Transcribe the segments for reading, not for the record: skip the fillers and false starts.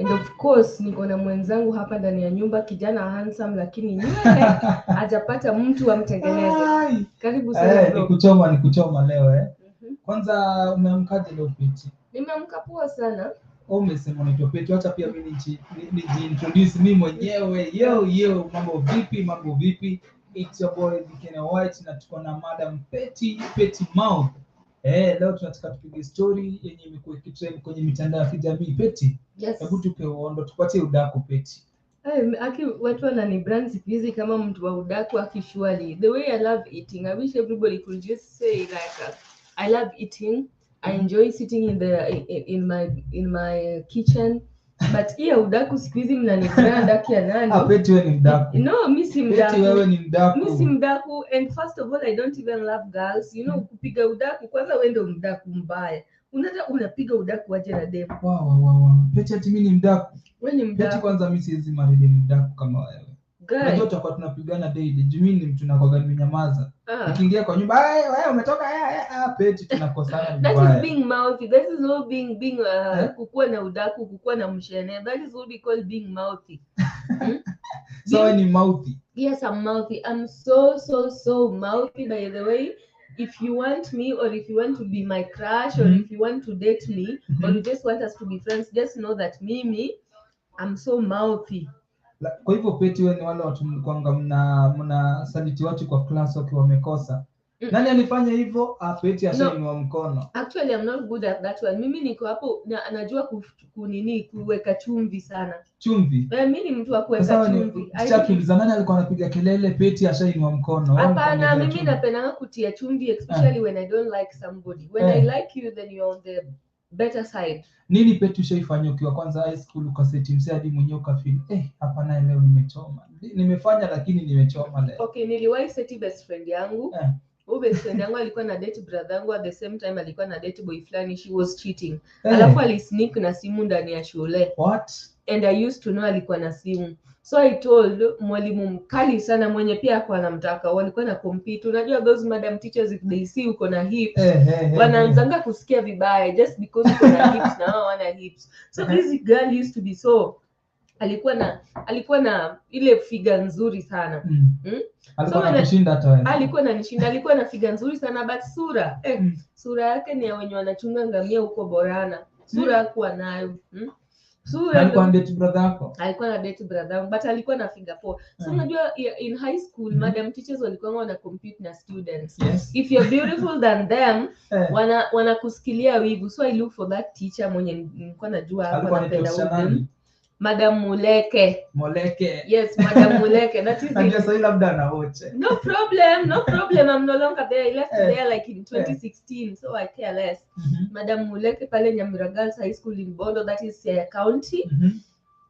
And of course niko na mwenzangu hapa ndani ya nyumba, kijana handsome lakini nywele hajapata mtu amtengeneze. Karibu sana bro. Nikuchoma leo Kwanza umeamkaje leo Peti? Nimeamka poa sana. Umesema unaitwa Peti, acha pia mimi introduce mimi mwenyewe. Yo, mambo vipi? It's your boy Dikena White na tuko na Madam Peti Mouth. Leo tunataka tupige story yenye imekuwa ikitrend kwenye mitandao ya kijamii Peti. Yes. Hebu tupatie udaku Peti. Aki watu wanani brand siku kama mtu wa udaku akishuali. The way I love eating, I wish everybody could just say like I love eating. I enjoy sitting in my kitchen. But here udaku siku hizi mnani brand akia nani? Peti wewe ni mdaku. No, mimi si mdaku. Peti wewe ni mdaku. Mimi si mdaku, and first of all I don't even love girls. You know, kupiga udaku kwanza wewe ndio mdaku mbaya. Unapiga udaku aje na demu. Wow. Peti ati mimi ni mdaku. Wewe ni mdaku. Peti kwanza mimi siwezi maridi mdaku kama wewe. Unajua tutakuwa tunapigana daily. Jumi ni mtu nakoga nimenyamaza. Nikiingia kwa nyumba, wewe umetoka Peti tunakosana vibaya. That is being mouthy. That is not being kukua na udaku, kukua na mshene. That is what we call being mouthy. So ni mouthy. Yes, I'm mouthy. I'm so mouthy, by the way. If you want me, or if you want to be my crush, or if you want to date me, or you just want us to be friends, just know that me, I'm so mouthy. Kwa hivyo Peti wewe ni wale watu mlikuanga mna saliti watu kwa class wakiwa wamekosa. Nani alifanya hivyo? Peti ashainua mkono. Actually I'm not good at that one. Mimi niko hapo najua kuweka chumvi sana. Chumvi? Mimi ni mtu wa kuweka chumvi. Sasa nani alikuwa anapiga kelele Peti ashainua mkono? Hapana, mimi napenda kutia chumvi, especially when I don't like somebody. When I like you, then you're on the better side. Nini Peti ushaifanya ukiwa kwanza high school ukaseti msee hadi mwenyewe ukafeel hapa naye leo nimechoma. Nimefanya lakini nimechoma leo. Okay, niliwahi seti best friend yangu. Best friend yangu alikuwa na date brother yangu, at the same time alikuwa na date boy flani, she was cheating. Alafu alisneak na simu ndani ya shule. What? And I used to know alikuwa na simu. So I told mwalimu mkali sana mwenye pia alikuwa anamtaka. Walikuwa na compete. Unajua those madam teachers, if they see uko na hips, wanaanzanga kusikia vibaya just because uko na hips na wao wana hips. So this girl used to be so, alikuwa na ile figure nzuri sana. Alikuwa anakushinda hata wewe. Alikuwa ananishinda, alikuwa na figure nzuri sana, but sura yake ni ya wenye wanachunga ngamia huko Borana. Sura hakuwa nayo. Alikuwa na date brother yako? Alikuwa na date brother yangu, but alikuwa na figure poa. So unajua in high school madam teachers walikuwa wana compete na students. Yes. If you're beautiful than them, wanakusikilia wivu. So I look for that teacher mwenye nilikuwa najua hapa anapenda huyu. Madam Muleke. Yes, Madam Muleke. That is it. So labda anaoche. No problem. I'm no longer there. I left there like in 2016, so I care less. Madam Muleke pale Nyamira Girls High School in Bondo, that is Siaya County.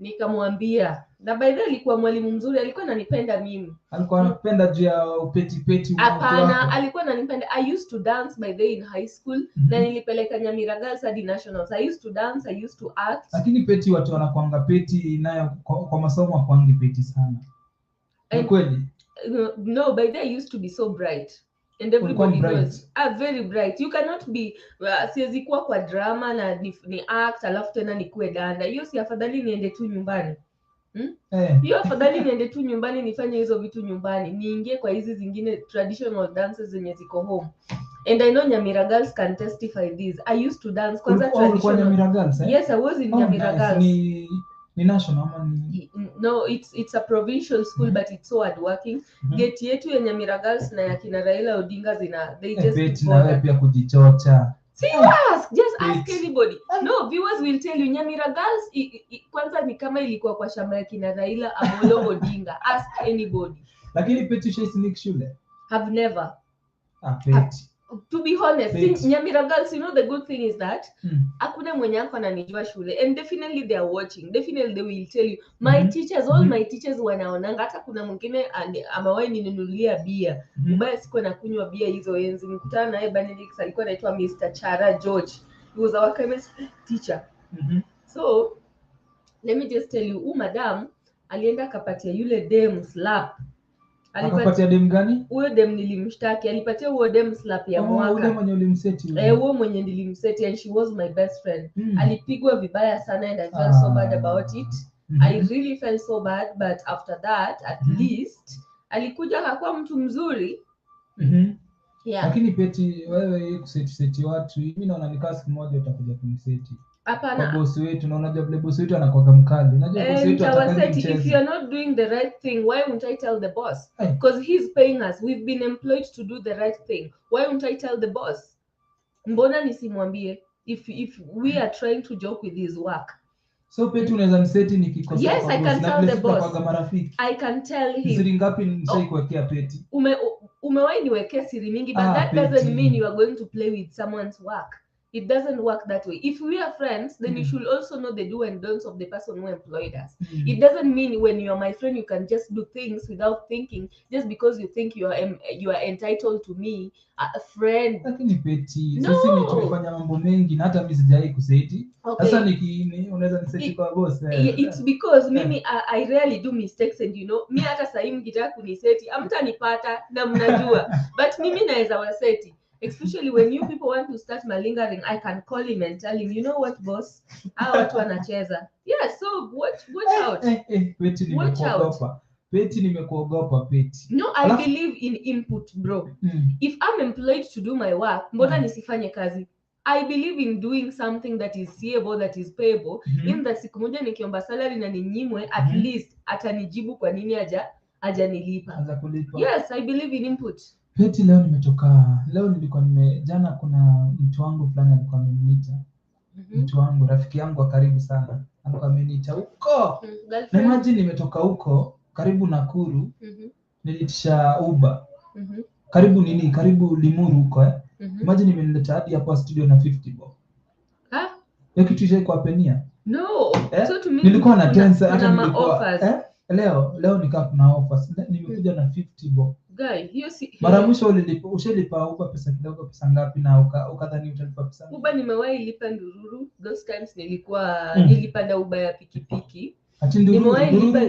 Nikamwambia, na by the way alikuwa mwalimu mzuri, alikuwa ananipenda mimi. Alikuwa anapenda juu ya upeti. Hapana, alikuwa ananipenda. I used to dance by the way in high school. Na nilipeleka Nyamira Girls hadi nationals. I used to dance, I used to act. Lakini Peti watu wanakuanga Peti nayo kwa masomo hakuangi Peti sana. Ni kweli? No, by the way I used to be so bright. And everybody knows. Very bright. You cannot be siwezi kuwa kwa drama na ni act alafu tena nikuwe danda. Hiyo si afadhali niende tu nyumbani. Hiyo afadhali niende tu nyumbani nifanye hizo vitu nyumbani. Niingie kwa hizi zingine traditional dances zenye ziko home. And I know Nyamira Girls can testify this. I used to dance kwanza traditional. Nyamira Girls, Yes, I was in Nyamira Girls. Ni national ama ni? No, it's a provincial school, but it's so hardworking. Gate yetu ya Nyamira Girls na ya kina Raila Odinga they just Peti na wewe pia kujichocha. Just ask anybody. No, viewers will tell you Nyamira Girls kwanza ni kama ilikuwa kwa shamba ya kina Raila Amolo Odinga. Ask anybody. Lakini Peti ushaisneak shule? Have never. Peti. To be honest, since Nyamira Girls, you know the good thing is that hakuna mwenye yako ananijua shule, and definitely they are watching. Definitely they will tell you. My teachers, all my teachers wanaonanga. Hata kuna mwingine amewahi ninunulia bia. Mbaya sikuwa nakunywa bia hizo enzi. Nikutana naye Benedict, alikuwa anaitwa Mr. Chara George. He was our chemistry teacher. So let me just tell you, madam alienda akapatia yule dem slap. Akapatia dem gani? Huyo dem nilimshtaki, alipatia huyo dem slap ya mwaka. Ule mwenye ulimseti huyo. Huyo mwenye nilimseti, and she was my best friend. Alipigwa vibaya sana and I felt so bad about it. I really felt so bad, but after that at least alikuja akakuwa mtu mzuri. Yeah. Lakini Peti, wewe kuseti watu, mimi naona nikaa siku moja utakuja kuniseti. Hapana. Kwa boss wetu, na unajua vile boss wetu anakuwa mkali. Unajua boss wetu atakani mchezo. If you're not doing the right thing, why won't I tell the boss? Because he's paying us. We've been employed to do the right thing. Why won't I tell the boss? Mbona nisimwambie if we are trying to joke with his work? So Peti unaweza mseti nikikosa. Yes, I can tell the boss. Marafiki. I can tell him. Siri ngapi nishaikuwekea Peti? Umewahi niwekea siri mingi, but that doesn't mean you are going to play with someone's work. It doesn't work that way. If we are friends, then you should also know the do and don'ts of the person who employed us. It doesn't mean when you are my friend you can just do things without thinking, just because you think you are entitled to me, a friend. Lakini Peti, sisi ni tumefanya mambo mengi na hata mimi sijai kuseti. Sasa unaweza niseti kwa boss. It's because mimi I rarely do mistakes, and you know, mimi hata sasa hivi nikitaka kuniseti, hamtanipata na mnajua. But mimi naweza waseti. Especially when you people want to start malingering, I can call him and tell him, you know what, boss? Hawa watu wanacheza. Yeah, so watch out. Peti nimekuogopa. Peti nimekuogopa Peti. No, I believe in input, bro. If I'm employed to do my work, mbona nisifanye kazi? I believe in doing something that is seeable, that is payable. In that siku moja nikiomba salary na ninyimwe, at least atanijibu kwa nini hajanilipa. Yes, I believe in input. Peti, leo nilikuwa jana kuna mtu wangu fulani alikuwa ameniita. Mtu wangu, rafiki yangu wa karibu sana, alikuwa ameniita huko. Na imagine nimetoka huko karibu Nakuru, nilitisha Uber. Karibu Limuru huko Imagine nimeleta hadi hapa studio na 50 bob. Hiyo kitu ile kwa penia? No. So to me nilikuwa na tense hata nilikuwa leo nikaa kuna offers. Nimekuja na 50 bob. Guy, hiyo si mara mwisho ushalipa Uber pesa kidogo, pesa ngapi na ukadhani utalipa pesa? Uber nimewahi lipa Ndururu. Those times nilipanda Uber ya pikipiki.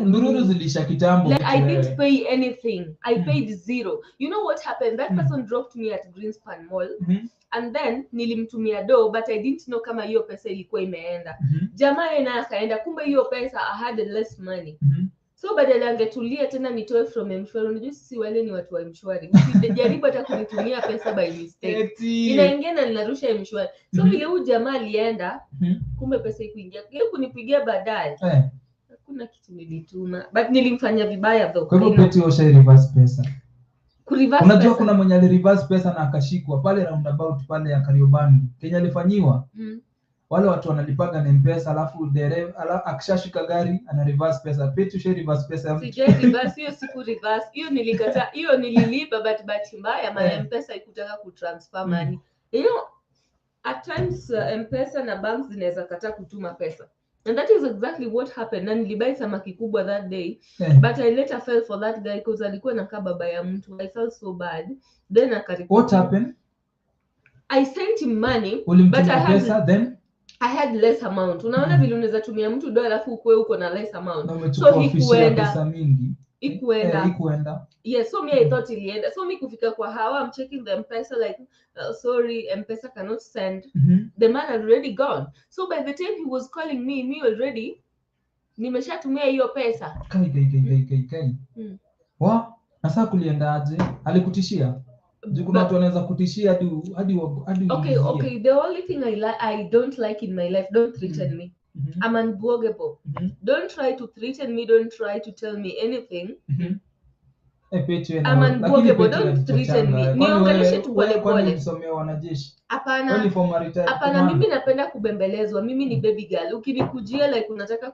Ndururu zilisha kitambo. Like, I didn't pay anything. I paid zero. You know what happened? That person dropped me at Greenspan Mall. And then nilimtumia do, but I didn't know kama hiyo pesa ilikuwa imeenda. Jamaa yena akaenda, kumbe hiyo pesa I had less money. So badala angetulia tena nitoe from M-Shwari. Unajua sisi wale ni watu wa M-Shwari. Usijaribu hata kunitumia pesa by mistake. Inaingia na ninarusha M-Shwari. So vile huyu jamaa alienda, kumbe pesa ikuingia. Yeye kunipigia baadaye. Hakuna kitu nilituma. But nilimfanya vibaya though. Kwa hivyo Peti osha reverse pesa. Unajua kuna mwenye ali reverse pesa na akashikwa pale roundabout pale ya Kariobangi. Kenya alifanyiwa. Wale watu wanalipaga na M-Pesa, alafu akishashika gari ana reverse pesa. Peti usha reverse pesa. Sijai reverse, hiyo siku reverse. Hiyo nilikata, hiyo nililipa, but bahati mbaya ma M-Pesa ikutaka kutransfer money. You know, at times M-Pesa na banks zinaweza kataa kutuma pesa. And that is exactly what happened. Na nilibai samaki kubwa that day. But I later fell for that guy because alikuwa na baba ya mtu. I felt so bad. Then What happened? I sent him money, but I had less amount. Unaona vile unaweza tumia mtu dola alafu ukwe uko na less amount. So hikuenda pesa mingi. Ikuenda. Yes, so me I thought ilienda. So me kufika kwa hawa, I'm checking the M-Pesa like sorry, M-Pesa cannot send. The man had already gone. So by the time he was calling me already nimeshatumia hiyo pesa. Kai. Sasa kulienda aje? Alikutishia? Kuna watu wanaweza kutishia hadi Okay, the only thing I don't like in my life, don't threaten me. I'm unbuggable. Don't try to threaten me, don't try to tell me anything. I'm unbuggable, don't threaten me. Niongeleshe tu pole pole. Ulisomea wanajeshi? Hapana, mimi napenda kubembelezwa. Mimi ni baby girl. Ukinikujia like unataka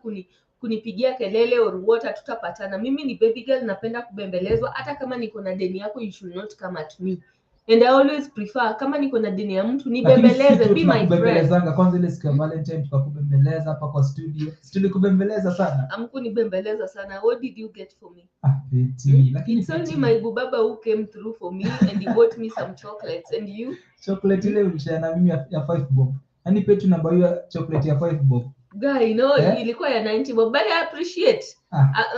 kunipigia kelele or what, tutapatana. Mimi ni baby girl, napenda kubembelezwa. Hata kama niko na deni yako, you should not come at me. And I always prefer kama niko na deni ya mtu nibembeleze, be my friend. Kwanza ile siku ya Valentine tukakubembeleza hapa kwa studio. Tulikubembeleza sana. Amkunibembeleza sana. What did you get for me? Peti. Lakini it's only my bubaba who came through for me and he bought me some chocolates. And you? Chocolate ile ulishare na mimi ya 5 bob. Yaani Peti unabaia chocolate ya 5 bob. Guy, ilikuwa ya 90 bob, but I appreciate.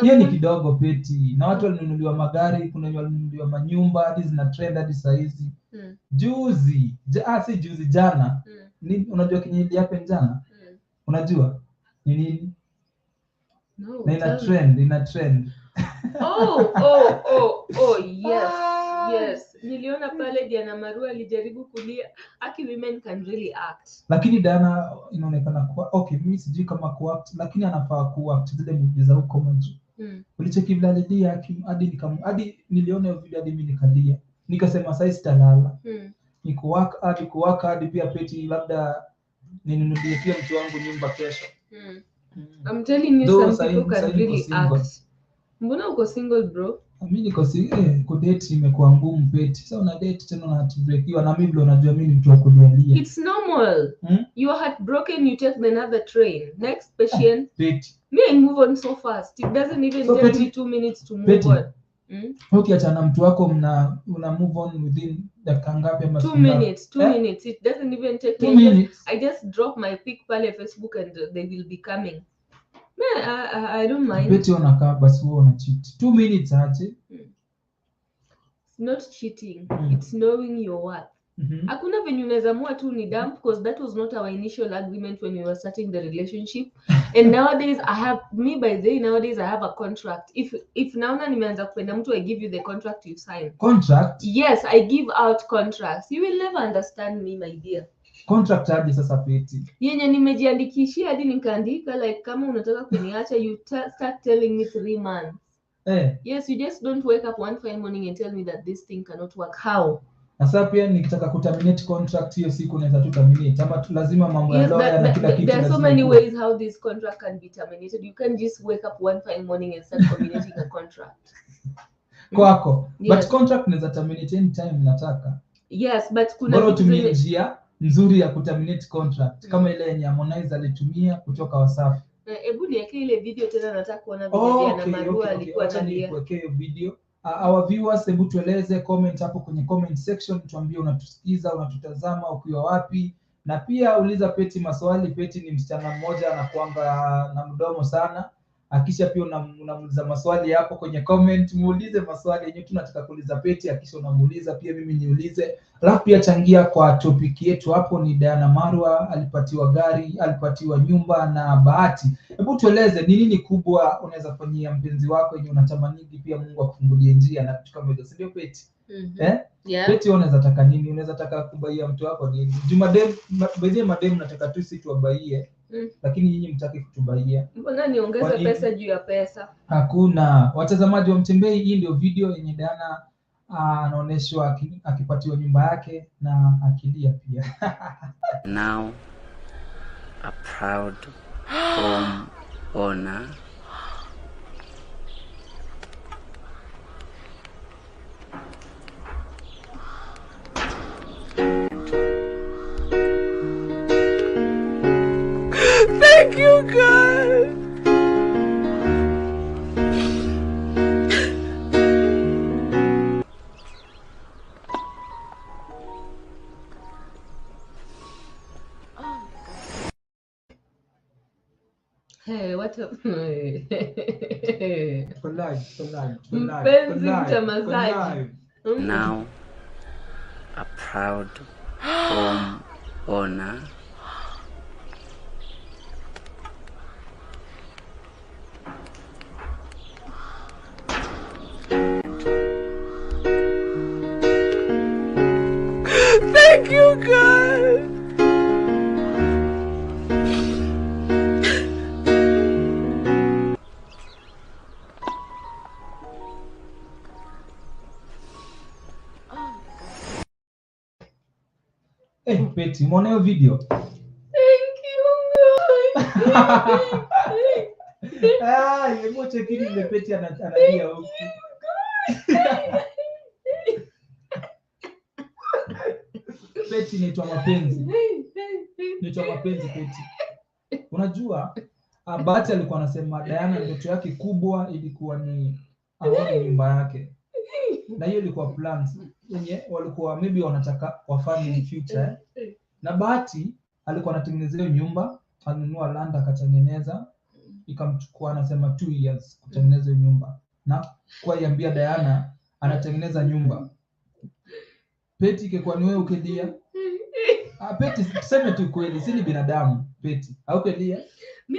Hiyo ni kidogo peti. Na watu walinunuliwa magari, kuna wenye walinunuliwa manyumba, hadi zina trend hadi saa hizi. Juzi, si juzi, jana. Unajua kenye ili happen jana? Unajua? Ni nini? No. Na ina trend. Yes. Niliona pale Diana Marua alijaribu kulia, women can really act. Lakini Diana inaonekana kuwa mimi sijui kama kuact, lakini anafaa kuact zile movie za huko mwanzo. Ulicheki vile alilia hadi niliona video hadi mimi nikalia. Nikasema sasa sitalala. Nikuwaka hadi pia peti, labda ninunulie pia mtu wangu nyumba kesho. I'm telling you, some people can really act. Mbona uko single bro? Mimi niko kudate imekuwa ngumu peti. Sasa una date tena na heartbreakiwa, na mimi unajua mimi ni mtu wa kulia. It's normal. You are heartbroken, you take another train. Next patient. Peti. Me, I move on so fast. It doesn't even take me 2 minutes to move on. Ukiachana mtu wako una move on within dakika ngapi ama 2 minutes. 2 minutes. It doesn't even take 2 minutes. I just drop my pic pale Facebook and they will be coming. I don't mind. Peti unakaa basi wewe una cheat. 2 minutes aje? It's not cheating. It's knowing your worth. Hakuna venye unaweza mua tu ni dump, because that was not our initial agreement when we were starting the relationship. And nowadays I have a contract. If naona nimeanza kupenda mtu, I give you the contract you sign. Contract? Yes, I give out contracts. You will never understand me, my dear. Contract hadi sasa peti. Yenye nimejiandikishia hadi nikaandika like kama unataka kuniacha you start telling me 3 months. Yes, you just don't wake up one fine morning and tell me that this thing cannot work. How? Sasa pia nikitaka kuterminate contract hiyo siku naweza tu terminate, ama lazima mambo ya lawyer na kila kitu. There are so many ways how this contract can be terminated. You can't just wake up one fine morning and start terminating a contract. Kwako. Yes. But contract naweza terminate anytime nataka. Yes, but kuna bora tumie njia nzuri ya kuterminate contract kama ile yenye Harmonize alitumia kutoka Wasafi. Hebu niweke ile video tena, nataka kuona video ya Marua alikuwa analia. Niweke hiyo video. Our viewers, hebu tueleze, comment hapo kwenye comment section, tuambie unatusikiza, unatutazama ukiwa wapi, na pia uliza Peti maswali. Peti ni msichana mmoja anakuanga na mdomo sana. Akisha pia unamuuliza maswali hapo kwenye comment, muulize maswali yenyewe tunataka kuuliza Peti, akisha unamuuliza pia mimi niulize. Alafu pia changia kwa topic yetu hapo. Ni Diana Marua alipatiwa gari, alipatiwa nyumba na Bahati. Hebu tueleze ni nini kubwa unaweza fanyia mpenzi wako yenye unatamani pia Mungu akufungulie njia na kitu kama hizo, si ndio Peti? Yeah. Peti unaweza taka nini? Unaweza taka kubaia mtu wako nini? Madem nataka tu si tuwabaie. Lakini nyinyi mtaki kutubaia. Mbona niongeze pesa juu ya pesa? Hakuna. Watazamaji wa Mtembei, hii ndio video yenye Diana anaonyeshwa akipatiwa nyumba yake na akilia pia. Now a proud home owner. Thank you, God. Hey, what up? Now a proud home owner. Thank you, God. Peti, umeona hiyo video? Thank you, God. Hebu chekini ile Peti analia huko. Peti ni tu mapenzi. Ni tu mapenzi Peti. Unajua, Bahati alikuwa anasema Diana ndoto yake kubwa ilikuwa ni aone nyumba yake. Na hiyo ilikuwa plans yenye walikuwa maybe wanataka wafanye in future. Na Bahati alikuwa anatengenezea nyumba alinunua land akatengeneza, ikamchukua anasema 2 years kutengeneza nyumba, na kwa iambia Diana anatengeneza nyumba. Peti ingekuwa ni wewe ukelia, Peti tuseme tu kweli, si ni binadamu Peti, haukelia? Me,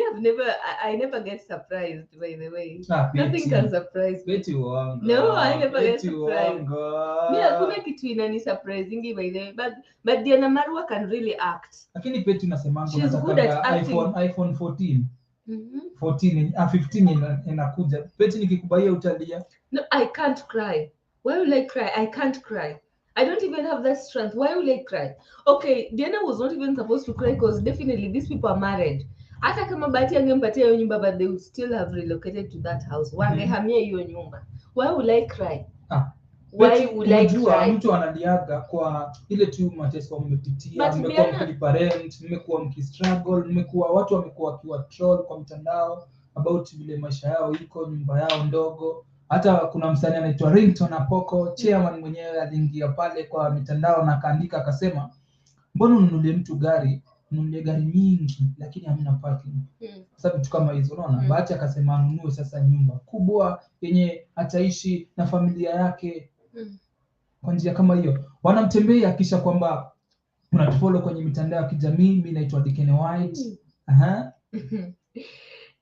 I never get surprised, by the way. Peti. Nothing can surprise me. Peti uongo. No, I never get Peti surprised. uongo. Me, hakuna kitu inani surprising by the way, but Diana Marua can really act. Lakini Peti unasemanga She's good at acting. iPhone 14. 15 inakuja. Peti nikikubaia utalia. No, I can't cry. Why will I cry? I can't cry. I don't even have that strength. Why will I cry? Okay, Diana was not even supposed to cry because definitely these people are married. Hata kama Bahati angempatia hiyo nyumba, but they would still have relocated to that house. Wangehamia hiyo nyumba. Why will I cry? Why will I cry? Mtu analiaga kwa ile tu mateso mmepitia, mmekuwa mkiparent, mmekuwa mkistruggle, mmekuwa watu wamekuwa wakiwa troll kwa mtandao about vile maisha yao iko, nyumba yao ndogo. Hata kuna msanii anaitwa Ringtone Apoko, chairman mwenyewe aliingia pale kwa mitandao na kaandika akasema, mbona ununulie mtu gari, ununulie gari mingi lakini hamna parking. Sasa vitu kama hizo unaona. Bahati akasema anunue sasa nyumba kubwa yenye ataishi na familia yake. Kwa njia kama hiyo wanamtembea, kisha kwamba unatufollow kwenye mitandao ya kijamii. Mimi naitwa Dickene White.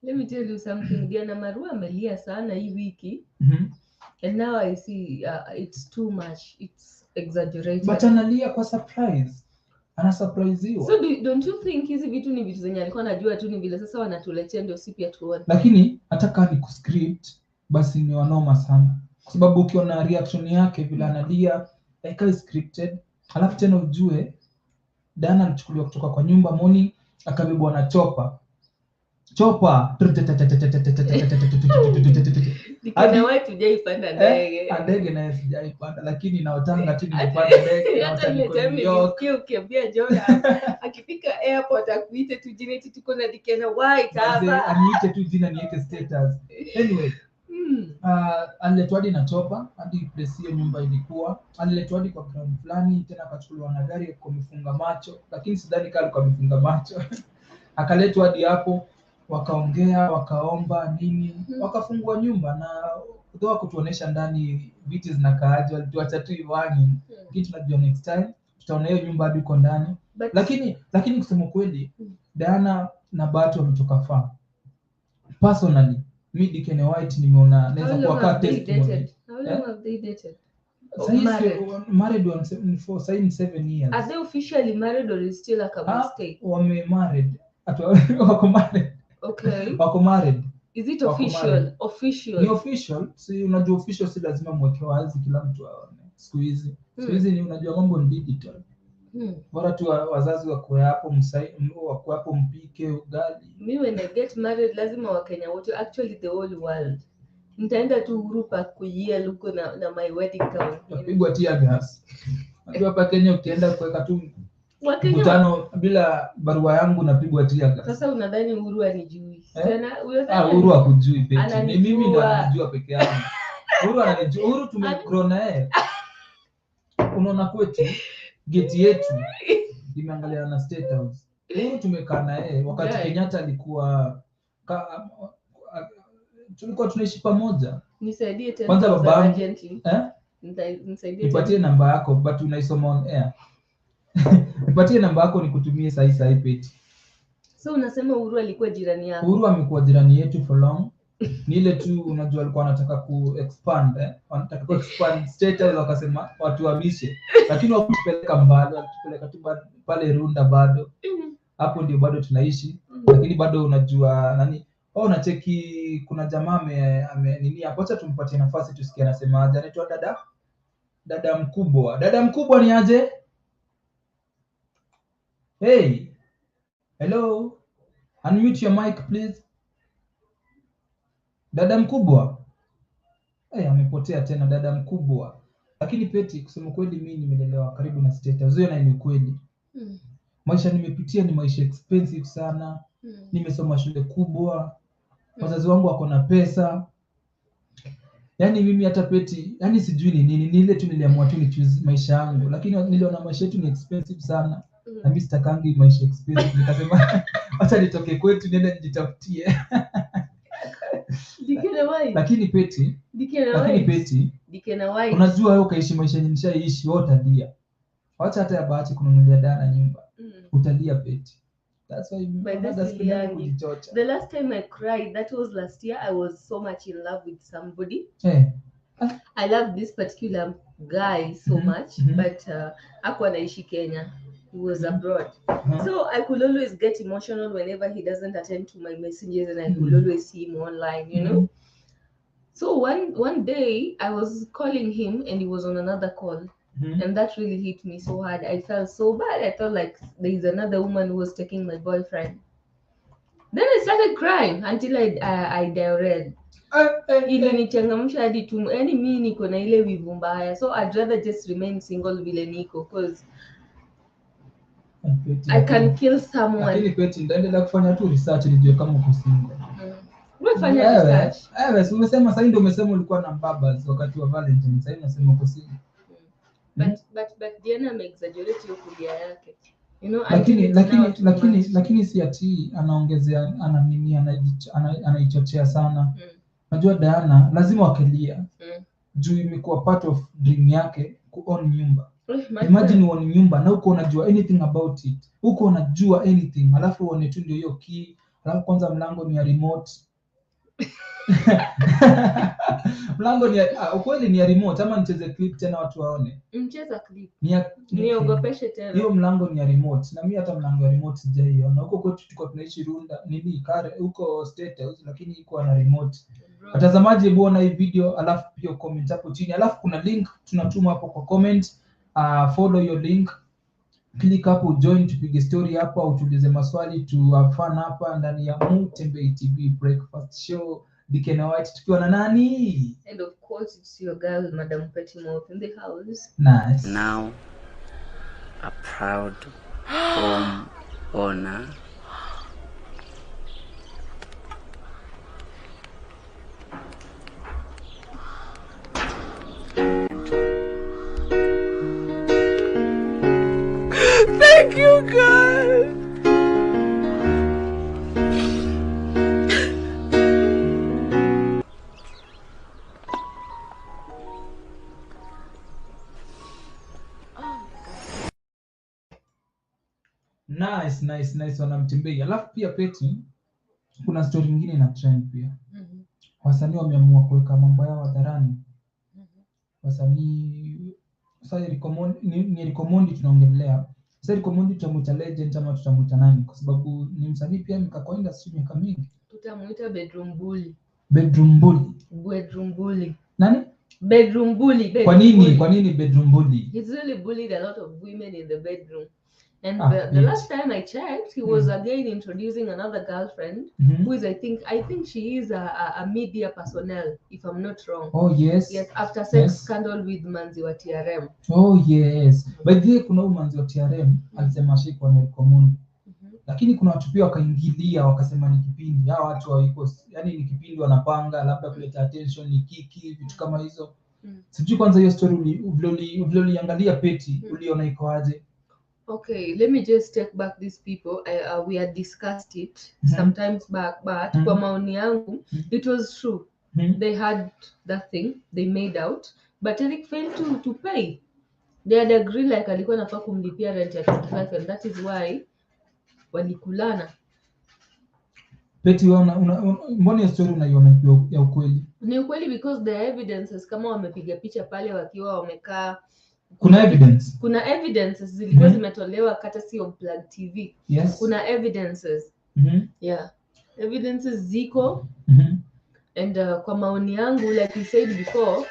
Let me tell you something. Diana Marua amelia sana hii wiki. And now I see it's too much. It's exaggerated. But analia kwa surprise. Ana surpriseiwa. So don't you think hizi vitu ni vitu zenye alikuwa anajua tu, ni vile sasa wanatuletea ndio si pia tuone. Lakini hata kama ni kuscript basi ni wanoma sana. Kwa sababu ukiona reaction yake vile analia like scripted, alafu tena ujue Diana alichukuliwa kutoka kwa nyumba Moni akabebwa na chopa. Dickene White hujaipanda ndege. Ndege naye sijaipanda, lakini naotanga tu nimepanda ndege. Hata nilisikia ukiambia Jordan akifika airport akuite tu jina eti tuko na Dickene White hapa. Aniite tu jina niweke status. Anyway, aliletwa hadi na chopa hadi place hiyo nyumba ilikuwa. Aliletwa hadi kwa ground fulani, tena akachukuliwa na gari kwa mifunga macho, lakini sidhani kali kwa mifunga macho. Akaletwa hadi hapo, wakaongea, wakaomba nini, wakafungua nyumba, na ndio kutuonesha ndani vitu zinakaaje. Walituacha tu ivani, kitu tunajua next time tutaona hiyo nyumba hadi uko ndani. Lakini kusema kweli Diana na Bahati wametoka far. Personally me Dickene White nimeona naweza kuwaka testimony. How long have they dated? Married for 7 years. Are they officially married or is still a mistake? Wame married. Wako married. Okay. Wako married. Is it official? Official. Ni official. Si unajua official si lazima mweke wazi kila mtu aone. Siku hizi ni unajua mambo ni digital. Bora tu wazazi wako hapo mpike ugali. Me when I get married lazima Wakenya wote, actually the whole world, nitaenda tu Uhuru Park kujia luko na my wedding gown. Napigwa tear gas. Unajua hapa Kenya ukienda kuweka tu mkutano bila barua yangu napigwa tear gas. Sasa unadhani Uhuru anijui? Tena Uhuru hakujui Peti. Ni mimi ndo anajua peke yangu. Uhuru ananijua. Uhuru tumegrow naye. Unaona kwetu geti yetu imeangalia na State House. Uhuru tumekaa na yeye wakati Kenyatta alikuwa tulikuwa tunaishi pamoja. Nisaidie tena kwanza baba urgently. Nisaidie. Nipatie namba yako but unaisoma on air. Nipatie namba yako nikutumie sahi Peti. So unasema Uhuru alikuwa jirani yako? Uhuru amekuwa jirani yetu for long. Ni ile tu unajua alikuwa anataka ku-expand, wanataka ku-expand State House, wakasema watu wamishe. Lakini wakupeleka mbali, wakupeleka tu pale Runda bado. Hapo ndio bado tunaishi. Lakini bado unajua nani? Unacheki kuna jamaa nini hapo, acha tumpatie nafasi tusikie anasema aje. Anaitwa dada mkubwa. Dada mkubwa ni aje? Hey. Hello. Unmute your mic please. Dada mkubwa. Amepotea tena dada mkubwa. Lakini Peti, kusema kweli mimi nimelelewa karibu na State House. Na ni kweli. Maisha nimepitia ni maisha expensive sana. Nimesoma shule kubwa. Wazazi wangu wako na pesa. Yaani mimi hata Peti, yaani sijui ni nini, ni ile tu niliamua tu ni choose maisha yangu. Lakini niliona maisha yetu ni expensive sana. Na mimi sitakangi maisha expensive. Nikasema acha nitoke kwetu niende nijitafutie. Lakini peti unajua wewe ukaishi maisha yenye nishaishi, wewe utalia. Wacha hata ya Bahati kununulia dana nyumba. Utalia peti. That's why the last time I cried, that was last year. I was so much in love with somebody. I love this particular guy so much, but hakuwa anaishi Kenya. He was abroad. So I could always get emotional whenever he doesn't attend to my messages, and I could always see him online, you know. So one day I was calling him and he was on another call. And that really hit me so hard. I felt so bad. I felt like there is another woman who was taking my boyfriend. Then I started crying until I diarrhea. Ilinichangamsha hadi tu, yani mimi niko na ile wivu mbaya. So I'd rather just remain single vile niko, because I can kill someone. Lakini peti ndaendelea kufanya tu research nijue kama uko single. Umefanya research? Umesema sasa ndio umesema ulikuwa na mbaba wakati wa Valentine. Sasa unasema uko single. But Diana ameexaggerate hiyo kulia yake. You know, lakini si ati anaongezea anaichochea sana. Unajua Diana lazima wakelia. Juu imekuwa part of dream yake kuown nyumba. Imagine uone nyumba na uko unajua anything about it. Uko unajua anything. Alafu uone tu ndio hiyo key. Alafu kwanza mlango ni ya remote. Mlango ni ukweli ni ya remote, ama nicheze clip tena watu waone. Mcheza clip. Niogopeshe tena. Hiyo mlango ni ya remote. Na mimi hata mlango ya remote sijaiona. Huko kwetu tuko tunaishi Runda, kare huko State House, lakini iko na remote. Watazamaji, hebu ona hii video alafu pia comment hapo chini. Alafu kuna link tunatuma hapo kwa comment. Follow your link. Click hapo join, tupige story hapa au tuulize maswali tu have fun hapa ndani ya Mutembei TV breakfast show. Dikena White tukiwa na nani? And of course it's your girl Madam Pettimouth in the house. Nice. Now a proud home owner. Thank you, God. Nice wanamtembea. Alafu pia peti kuna story nyingine na trend pia. Wasanii wameamua kuweka mambo yao hadharani. Wasanii sasa ni Omondi tunaongelea. Sasa Omondi tutamuita legend ama tutamuita nani? Kwa sababu ni msanii pia kwa industry miaka mingi. Tutamuita bedroom bully. Nani? Bedroom bully. Kwa nini bedroom bully? He's really bullied a lot of women in the bedroom. And the last time I checked, he was again introducing another girlfriend, who is I think she is a media personnel, if I'm not wrong. Oh yes. Yes, after sex scandal with Manzi wa TRM. Oh yes. By the way, kuna Manzi wa TRM alisema shikwa na Omondi. Lakini kuna watu pia wakaingilia wakasema ni kipindi. Hao watu wako yani ni kipindi wanapanga labda kuleta attention, ni kiki vitu kama hizo. Sijui kwanza hiyo story uliangalia peti uliona iko aje? Okay, let me just take back these people. We had discussed it sometimes back, but kwa maoni yangu, it was true. They had that thing, they made out, but ERICK failed to pay. They had agreed like alikuwa nafaa kumlipia rent ya 25, and that is why walikulana. Peti mbona story unaiona ya ukweli? Ni ukweli because the evidences kama wamepiga picha pale wakiwa wamekaa. Kuna evidences zilikuwa zimetolewa courtesy of Plug TV. Yes. Kuna evidences. Yeah. Evidences ziko. And kwa maoni yangu, like we said before,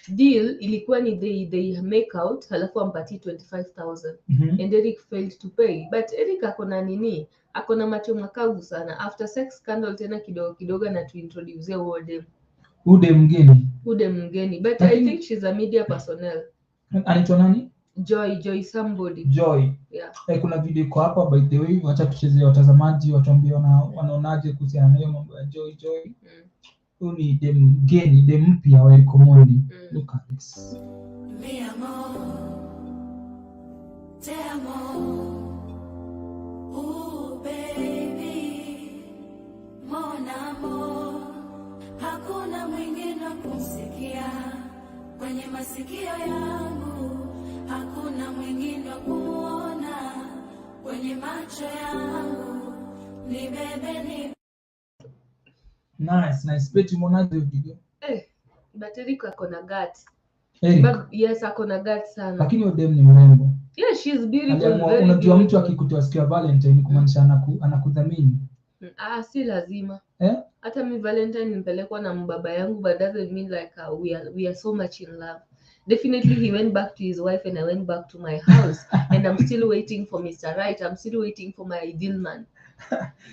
deal ilikuwa ni they make out halafu ampatie 25,000. And ERICK failed to pay. But ERICK akona macho makavu sana. After sex scandal tena kidogo na tuintroduce ude mgeni. But I think she's a media personnel. Anaitwa nani? Joy somebody. Yeah. Kuna video iko hapa by the way, acha tuchezee watazamaji watuambie wanaonaje kuhusiana na hiyo mambo ya Joy. Huyu ni dem mpya wa ERICK Omondi. Look at this. Mi amor, te amo. baby, mon amour, hakuna mwingine kumsikia kwenye masikio yangu, hakuna mwingine kuona kwenye macho yangu, ni bebe ni. Nice. Peti mwonaje video? But ERICK akona guts. ERICK. Yes, akona guts sana. Lakini odem ni mrembo. Yeah, she's beautiful. Unajua mtu akikutoa siku ya Valentine kumaanisha anakudhamini. Si lazima. Hata mi Valentine nipelekwa na mbaba yangu, but doesn't mean like we are so much in love. Definitely he went back to his wife and I went back to my house and I'm still waiting for Mr. Right. I'm still waiting for my ideal man.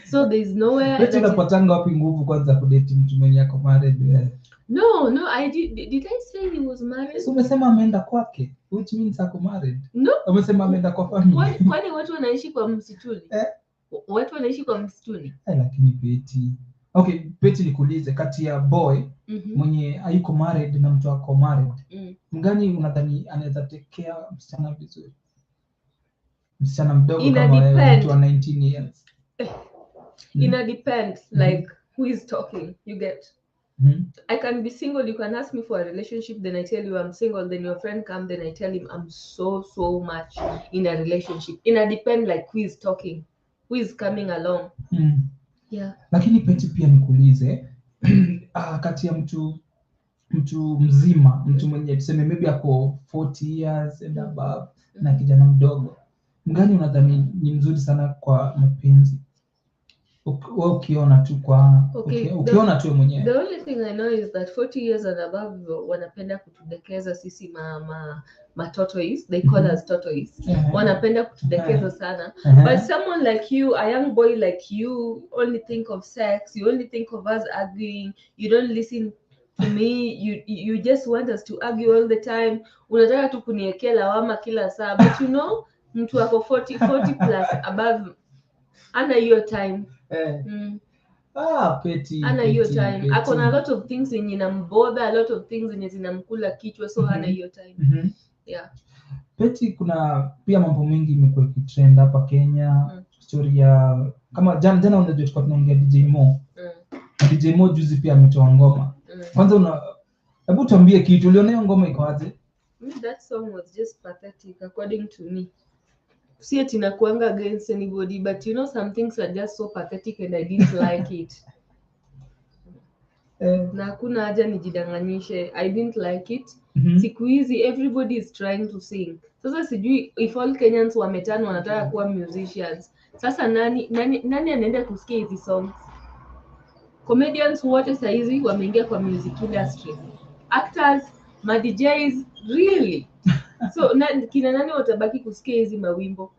So there is nowhere. Peti unapatanga wapi nguvu kwanza kudate mtu mwenye yako married? No, did I say he was married? So umesema ameenda kwake, which means ako married. No. Umesema ameenda kwa family. Kwani watu wanaishi kwa msituni? Watu wanaishi kwa msituni. Lakini Peti. Okay, Peti nikuulize, kati ya boy mwenye hayuko married na mtu ako married, mgani unadhani anaweza take care msichana vizuri? Msichana mdogo kama wewe, mtu wa 19 years. Ina depend like who is talking, you get. I can be single, you can ask me for a relationship, then I tell you I'm single, then your friend come, then I tell him I'm so much in a relationship. Ina depend like who is talking, who is coming along. Yeah. Lakini Peti pia nikuulize, kati ya mtu mzima, mtu mwenye tuseme maybe ako 40 years and above na kijana mdogo, mgani unadhani ni mzuri sana kwa mapenzi? Ukiona tu ukiona tu mwenyewe. The only thing I know is that 40 years and above wanapenda kutudekeza sisi ma tortoise, they call us tortoise. Wanapenda kutudekeza sana. But someone like you, a young boy like you, only think of sex, you only think of us arguing, you don't listen to me, you just want us to argue all the time. Unataka tu kuniekea lawama kila saa, but you know, mtu wako 40 plus above ana hiyo time. Peti. Ana hiyo time. Akona a lot of things yenye inambother, a lot of things yenye zinamkula kichwa, so hana hiyo time. Yeah. Peti, kuna pia mambo mengi imekuwa ikitrend hapa Kenya. Story ya kama jana unajua tulikuwa tunaongea DJ Mo. DJ Mo juzi pia ametoa ngoma. Kwanza hebu tuambie kitu, uliona ngoma iko aje? That song was just pathetic according to me. See it inakuanga against anybody, but you know some things are just so pathetic and I didn't like it. Na hakuna haja nijidanganyishe, I didn't like it. Siku hizi everybody is trying to sing. Sasa sijui if all Kenyans wametana wanataka kuwa musicians. Sasa nani anaenda kusikia hizi songs? Comedians wote sasa hizi wameingia kwa music industry. Actors, ma DJs, really? So kina nani watabaki kusikia hizi mawimbo?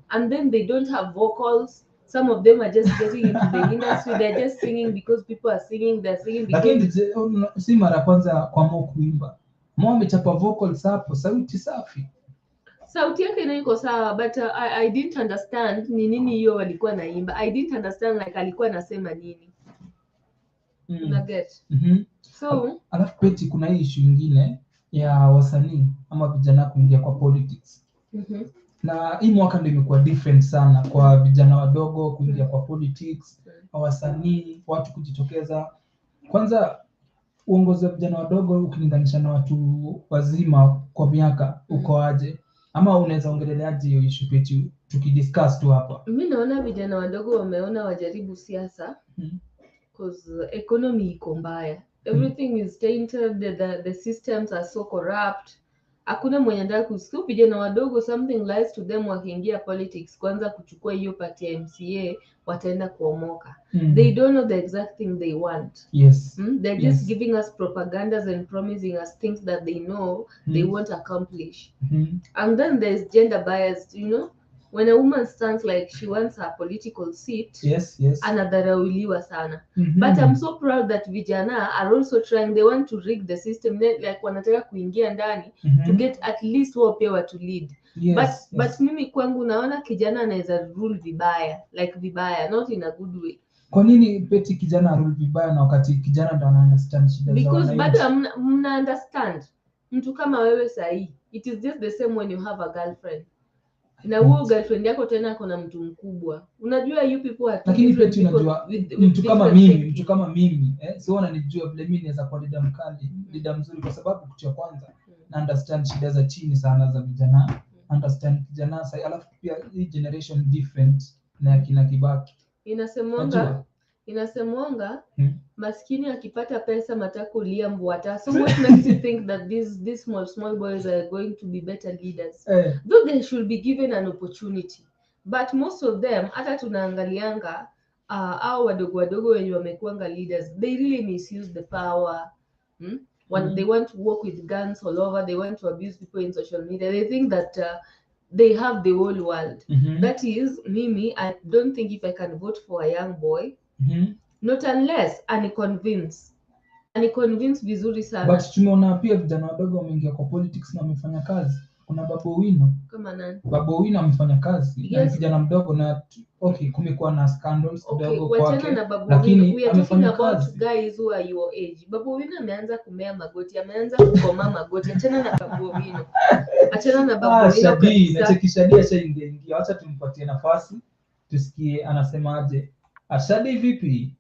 And then they don't have vocals. Some of them are just getting into the industry. They're just singing because people are singing. They're singing because... Lakini si mara kwanza kwa Mo kuimba. Mo amechapa vocals hapo, sauti safi. Sauti yake iko sawa, but I didn't understand ni nini hiyo walikuwa naimba. I didn't understand like alikuwa anasema nini. Get. So, alafu Peti, kuna hii issue nyingine ya wasanii ama vijana kuingia kwa politics. Na hii mwaka ndio imekuwa different sana kwa vijana wadogo kuingia kwa politics, wasanii, watu kujitokeza. Kwanza uongozi wa vijana wadogo ukilinganisha na watu wazima kwa miaka uko aje? Ama unaweza ongeleleaje hiyo issue Peti tukidiscuss tu hapa? Mimi naona vijana wadogo wameona wajaribu siasa because economy iko mbaya. Everything is tainted, the systems are so corrupt. Hakuna mwenye anataka kusikia vijana wadogo, something lies to them wakiingia politics, kwanza kuchukua hiyo party ya MCA wataenda kuomoka. They don't know the exact thing they want. They're just giving us propagandas and promising us things that they know they won't accomplish. And then there's gender bias, you know. When a woman stands like she wants her political seat, anadharauliwa sana. But I'm so proud that vijana are also trying. They want to rig the system, like wanataka kuingia ndani to get at least wao pia to lead. But mimi kwangu naona kijana anaweza rule vibaya, like vibaya, not in a good way. Kwa nini Peti kijana rule vibaya na wakati kijana ndo ana understand shida zao? Because bado mna understand. Mtu kama wewe sahi, it is just the same when you have a girlfriend. na huo girlfriend yako tena kuna mtu mkubwa. Unajua you people are lakini different peti people unajua with mtu kama different mimi thinking. mtu kama mimi sio unanijua vile mimi naweza kuwa leader mkali, leader mzuri, kwa sababu kitu cha kwanza na understand shida za chini sana za vijana, understand kijana sasa, alafu pia hii generation different na kina Kibaki. Inasemwanga maskini akipata pesa matako lia mbwata. So what makes you think that these small boys are going to be better leaders? Though they should be given an opportunity, but most of them hata tunaangalianga au wadogo wenye wamekuanga leaders, they really misuse the power. When they want to work with guns all over, they want to abuse people in social media, they think that they have the whole world. That is, mimi, I don't think if I can vote for a young boy, not unless aniconvince vizuri sana. But tumeona pia vijana wadogo wameingia kwa politics na wamefanya kazi. Kuna Babu Owino. Kama nani? Babu Owino amefanya kazi. Yes. Na kijana mdogo na kumekuwa na scandals kidogo kwake. Lakini we are talking about guys who are your age. Babu Owino ameanza kumea magoti, ameanza kukoma magoti. Achana na Babu Owino. Shadi, nachekishadia shaingia. Acha tumpatie nafasi tusikie anasemaje. Shadi vipi?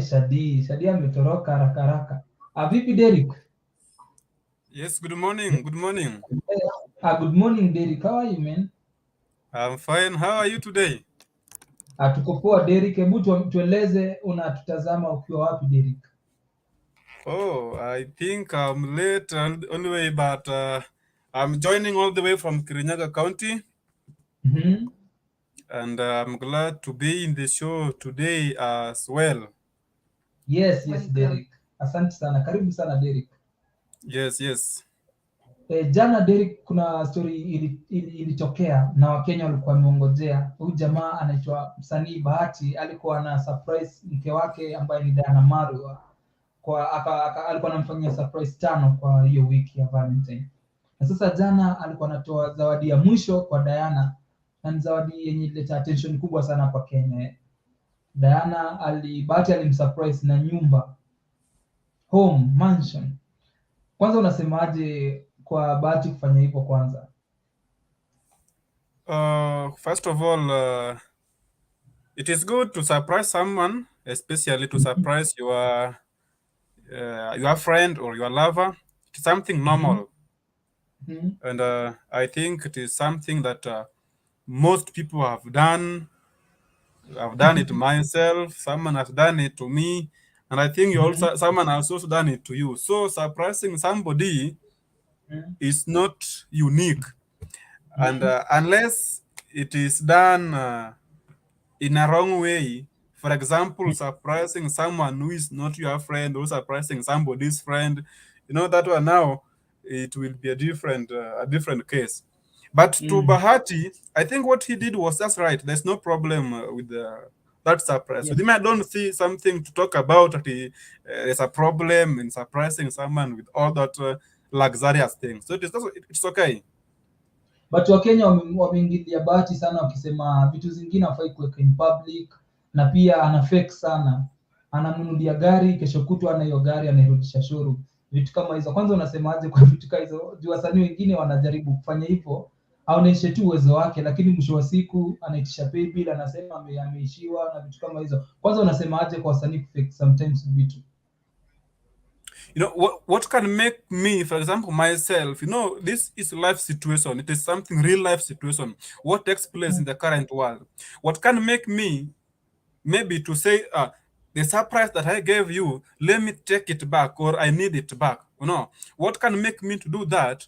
Shadi ametoroka haraka. Vipi Derrick? Yes, good morning. Good morning Derrick. How are you, man? I'm fine. How are you today? Tuko poa Derrick. Hebu tueleze unatutazama ukiwa wapi Derrick? Oh, I think I'm late anyway, but I'm joining all the way from Kirinyaga County. And I'm glad to be in the show today as well. Yes, Derrick. Asante sana. Karibu sana Derrick. Yes. Jana Derrick, kuna story ilitokea na Wakenya walikuwa wameongojea. Huyu jamaa anaitwa msanii Bahati, alikuwa na surprise mke wake ambaye ni Marua. Alikuwa anamfanyia surprise 5 kwa hiyo wiki ya Valentine. Na sasa jana alikuwa anatoa zawadi ya mwisho kwa Diana, na zawadi yenye ileta attention kubwa sana kwa Kenya. Bahati alimsurprise na nyumba, home, mansion. Kwanza unasemaje kwa Bahati kufanya hivyo kwanza? First of all, it is good to surprise someone, especially to surprise your friend or your lover. It's something normal. And I think it is something that most people have done. I've done it myself. Someone has done it to me, and I think someone has also done it to you. So surprising somebody is not unique, and unless it is done in a wrong way. For example, surprising someone who is not your friend, or surprising somebody's friend, that one now it will be a different case. But to Bahati, I think what he did was just right. There's no problem with that surprise. With him, I don't see something to talk about. There's a problem in surprising someone with all that luxurious things. So it's okay. But Wakenya wameingilia Bahati sana wakisema vitu zingine hafai kuweka in public, na pia ana fake sana. Anamnunulia gari, kesho kutwa ana hiyo gari anairudisha showroom. Vitu kama hizo. Kwanza unasemaje kwa vitu kama hizo? Juu wasanii wengine wanajaribu kufanya hivyo, aoneshe tu uwezo wake, lakini mwisho wa siku anaitisha pay bill, anasema ameishiwa na vitu kama hizo. Kwanza unasemaje kwa wasanii kufake sometimes vitu? What can make me, for example, myself, this is life situation. It is something real life situation. What takes place in the current world? What can make me maybe to say, the surprise that I gave you, let me take it back, or I need it back. What can make me to do that?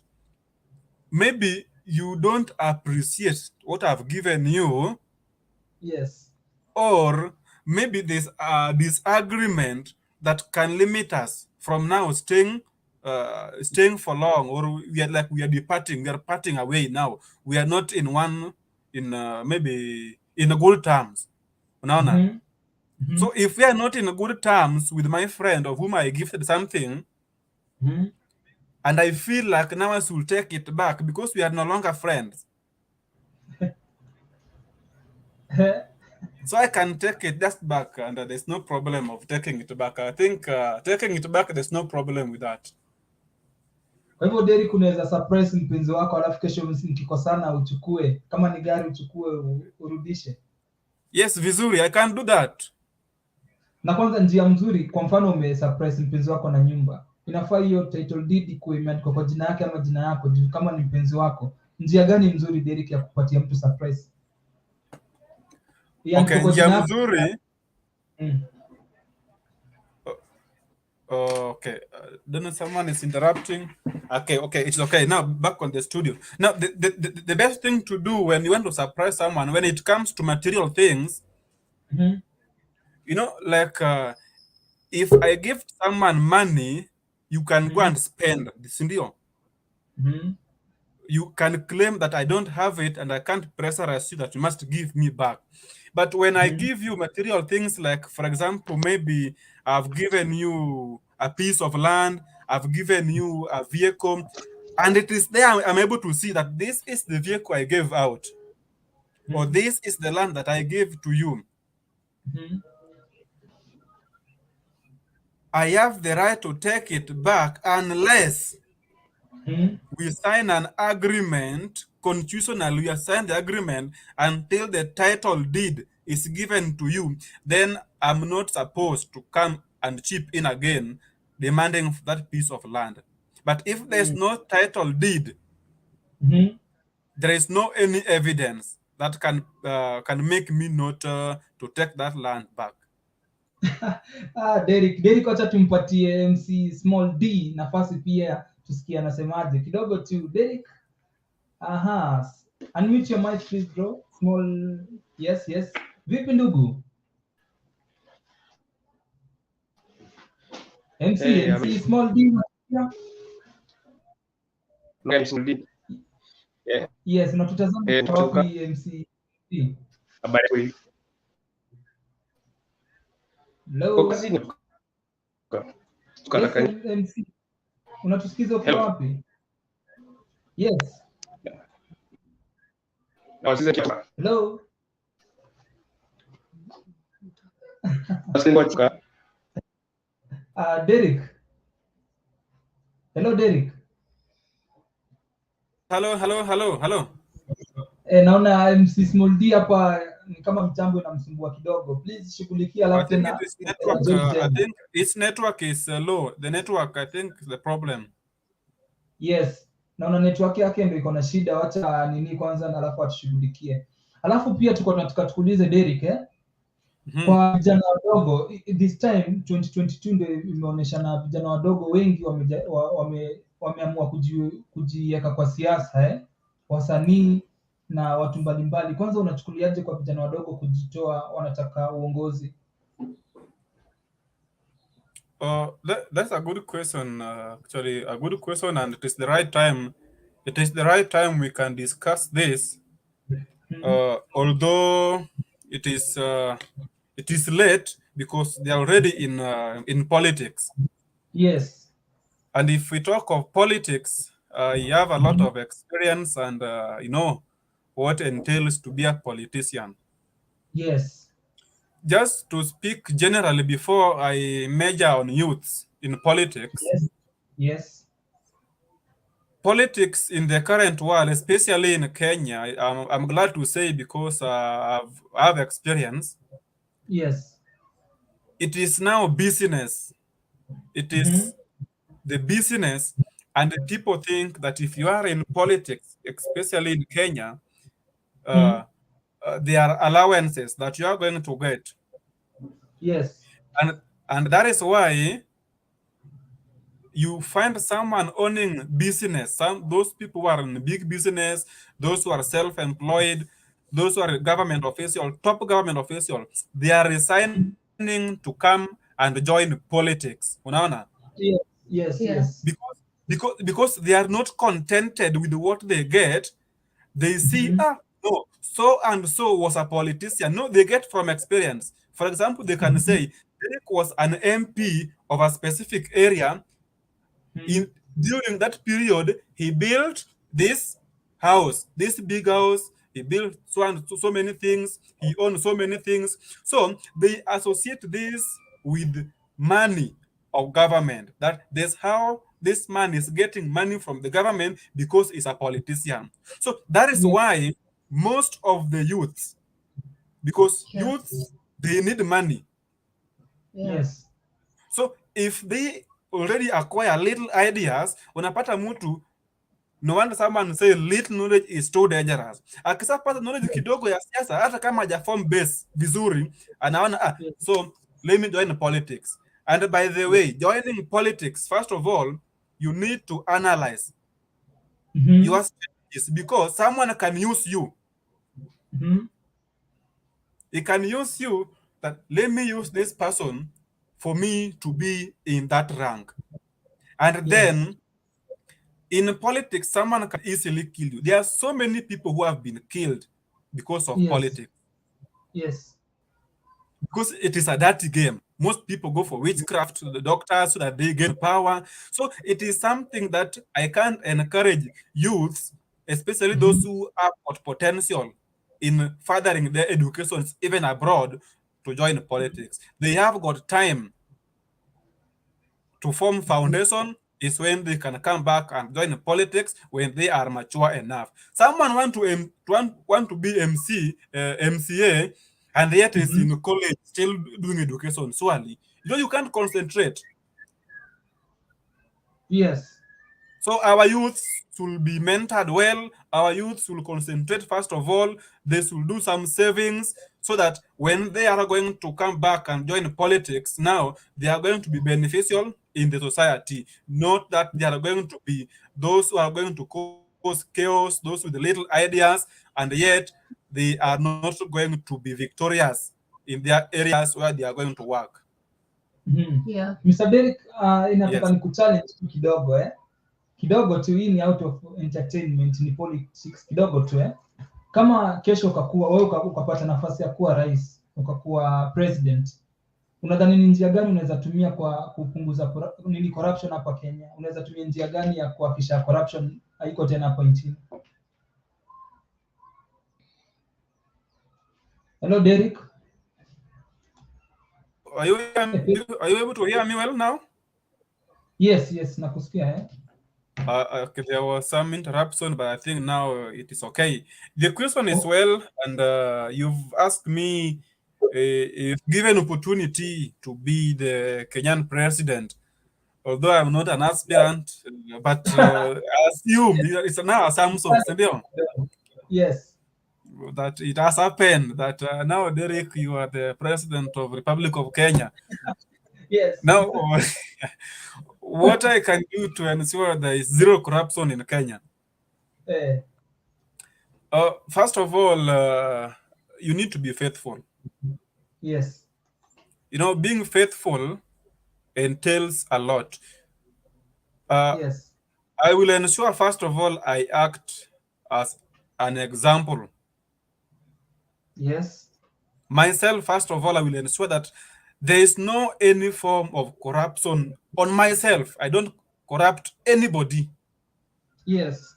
Maybe you don't appreciate what I've given you. Yes. Or maybe there's a disagreement that can limit us from now staying for long, or we are departing, we are parting away now. We are not maybe in good terms. So if we are not in good terms with my friend of whom I gifted something, and I feel like now I should take it back because we are no longer friends. So I can take it just back, and there's no problem of taking it back. I think taking it back, there's no problem with that. Kwa hivyo Derek, unaweza surprise mpenzi wako alafu kesho mkikosana uchukue, kama ni gari uchukue urudishe. Yes, vizuri, I can do that. Na kwanza njia mzuri, kwa mfano umesurprise mpenzi wako na nyumba, inafaa hiyo title deed ikuwe imeandikwa kwa jina yake ama jina yako, juu kama ni mpenzi wako. Njia gani mzuri Derek ya kupatia mtu surprise? Okay, njia mzuri. Okay, don't know, someone is interrupting. Okay, it's okay. Now back on the studio. Now the best thing to do when you want to surprise someone, when it comes to material things, you know, like if I give someone money, you can go and spend. You can claim that I don't have it and I can't pressurize you that you must give me back. But when I give you material things, like, for example, maybe I've given you a piece of land, I've given you a vehicle, and it is there I'm able to see that this is the vehicle I gave out, or this is the land that I gave to you. I have the right to take it back unless we sign an agreement, constitutionally we sign the agreement until the title deed is given to you. Then I'm not supposed to come and chip in again demanding that piece of land. But if there's no title deed, there is no any evidence that can make me not to take that land back. Derek, acha tumpatie MC Small D nafasi pia tusikie anasemaje kidogo tu. Derek, unmute your mic please bro. Small, yes. Vipi ndugu? MC Small D. Small D. Yeah. Yes, unatutazama kwa wapi MC D? Habari. Hello. Yes, MC. Unatusikiza kwa wapi? Yes. Hello. Derek. Hello Derek. Hello. Naona MC Small D hapa ni kama mtambo inamsumbua kidogo. Please shughulikia alafu tena. I think its network is low. The network, I think, is the problem. Yes. Naona network yake ndio iko na shida, wacha nini kwanza na alafu atushughulikie. Alafu pia tuko tunataka tukuulize Derek kwa vijana wadogo this time 2022 ndio imeonyeshana vijana wadogo wengi wameamua kujiweka kwa siasa wasanii na watu mbalimbali. Kwanza unachukuliaje kwa vijana wadogo kujitoa wanataka uongozi? That's a good question, actually a good question, and it is the right time. It is the right time we can discuss this. Although it is late because they are already in politics. Yes. And if we talk of politics, you have a lot of experience and you know what entails to be a politician. Yes. Just to speak generally before I major on youths in politics. Yes. Politics in the current world, especially in Kenya, I'm glad to say because I have experience. Yes. It is now business. It is the business, and the people think that if you are in politics, especially in Kenya, there are allowances that you are going to get. Yes. And that is why you find someone owning business, those people who are in big business, those who are self-employed, those who are government officials, top government officials, they are resigning to come and join politics. Unaona? Yes. Because they are not contented with what they get. They see, no, so and so was a politician. No, they get from experience. For example, they can say, Eric was an MP of a specific area. During that period, he built this house, this big house. He built so many things. He owned so many things. So they associate this with money of government. That that's how this man is getting money from the government because he's a politician. So that is why most of the youths, because youths, they need money. Yes. So if they already acquire little ideas, unapata mtu, no wonder someone say little knowledge is too dangerous. Akisapata knowledge kidogo ya siasa, hata kama hajaform base vizuri, anaona so let me join politics. And by the way, joining politics, first of all, you need to analyze your strategies, because someone can use you. He can use you that, let me use this person for me to be in that rank. And then in politics, someone can easily kill you. There are so many people who have been killed because of politics. Yes. Because it is a dirty game. Most people go for witchcraft to the doctors so that they get power. So it is something that I can't encourage youths, especially those who have got potential in furthering their educations even abroad, to join politics. They have got time to form foundation. Is when they can come back and join politics when they are mature enough. Someone want to be MCA, and yet is in college still doing education. Surely, you can't concentrate. Yes. So our youths should be mentored well. Our youths will concentrate first of all. They should do some savings so that when they are going to come back and join politics, now they are going to be beneficial in the society. Not that they are going to be those who are going to cause chaos, those with little ideas, and yet they are not going to be victorious in their areas where they are going to work. Mr. Derrick, inataka nikuchallenge tu kidogo kidogo tu, hii ni out of entertainment, ni politics kidogo tu Kama kesho wewe ukapata nafasi ya kuwa rais, ukakuwa president, unadhani ni njia gani unaweza tumia kwa kupunguza corruption hapa Kenya? Unaweza tumia njia gani ya kuhakikisha corruption haiko tena hapa nchini? Hello Derrick. Are you able to hear me well now? Yes, nakusikia Okay, there was some interruption, but I think now it is okay. The question is well, and you've asked me if given opportunity to be the Kenyan president, although I'm not an aspirant, but assume it's now assumption. Yes. That it has happened that now, Derrick, you are the president of the Republic of Kenya. Yes. Now, what I can do to ensure there is zero corruption in Kenya? First of all, you need to be faithful. Yes. Being faithful entails a lot. Yes. I will ensure, first of all, I act as an example. Yes. Myself, first of all, I will ensure that there is no any form of corruption on myself. I don't corrupt anybody. Yes.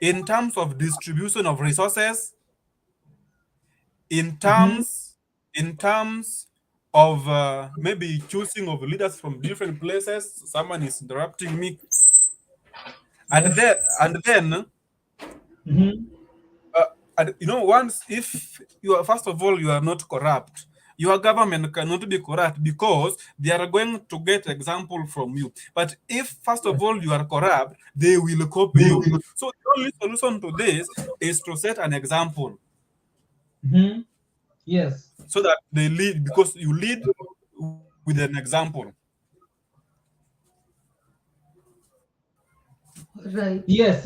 In terms of distribution of resources, in terms of maybe choosing of leaders from different places. Someone is interrupting me. And then once, if you are, first of all, you are not corrupt, your government cannot be corrupt because they are going to get example from you. But if, first of all, you are corrupt, they will copy you. So the only solution to this is to set an example. Yes. So that they lead, because you lead with an example. Right. Yes.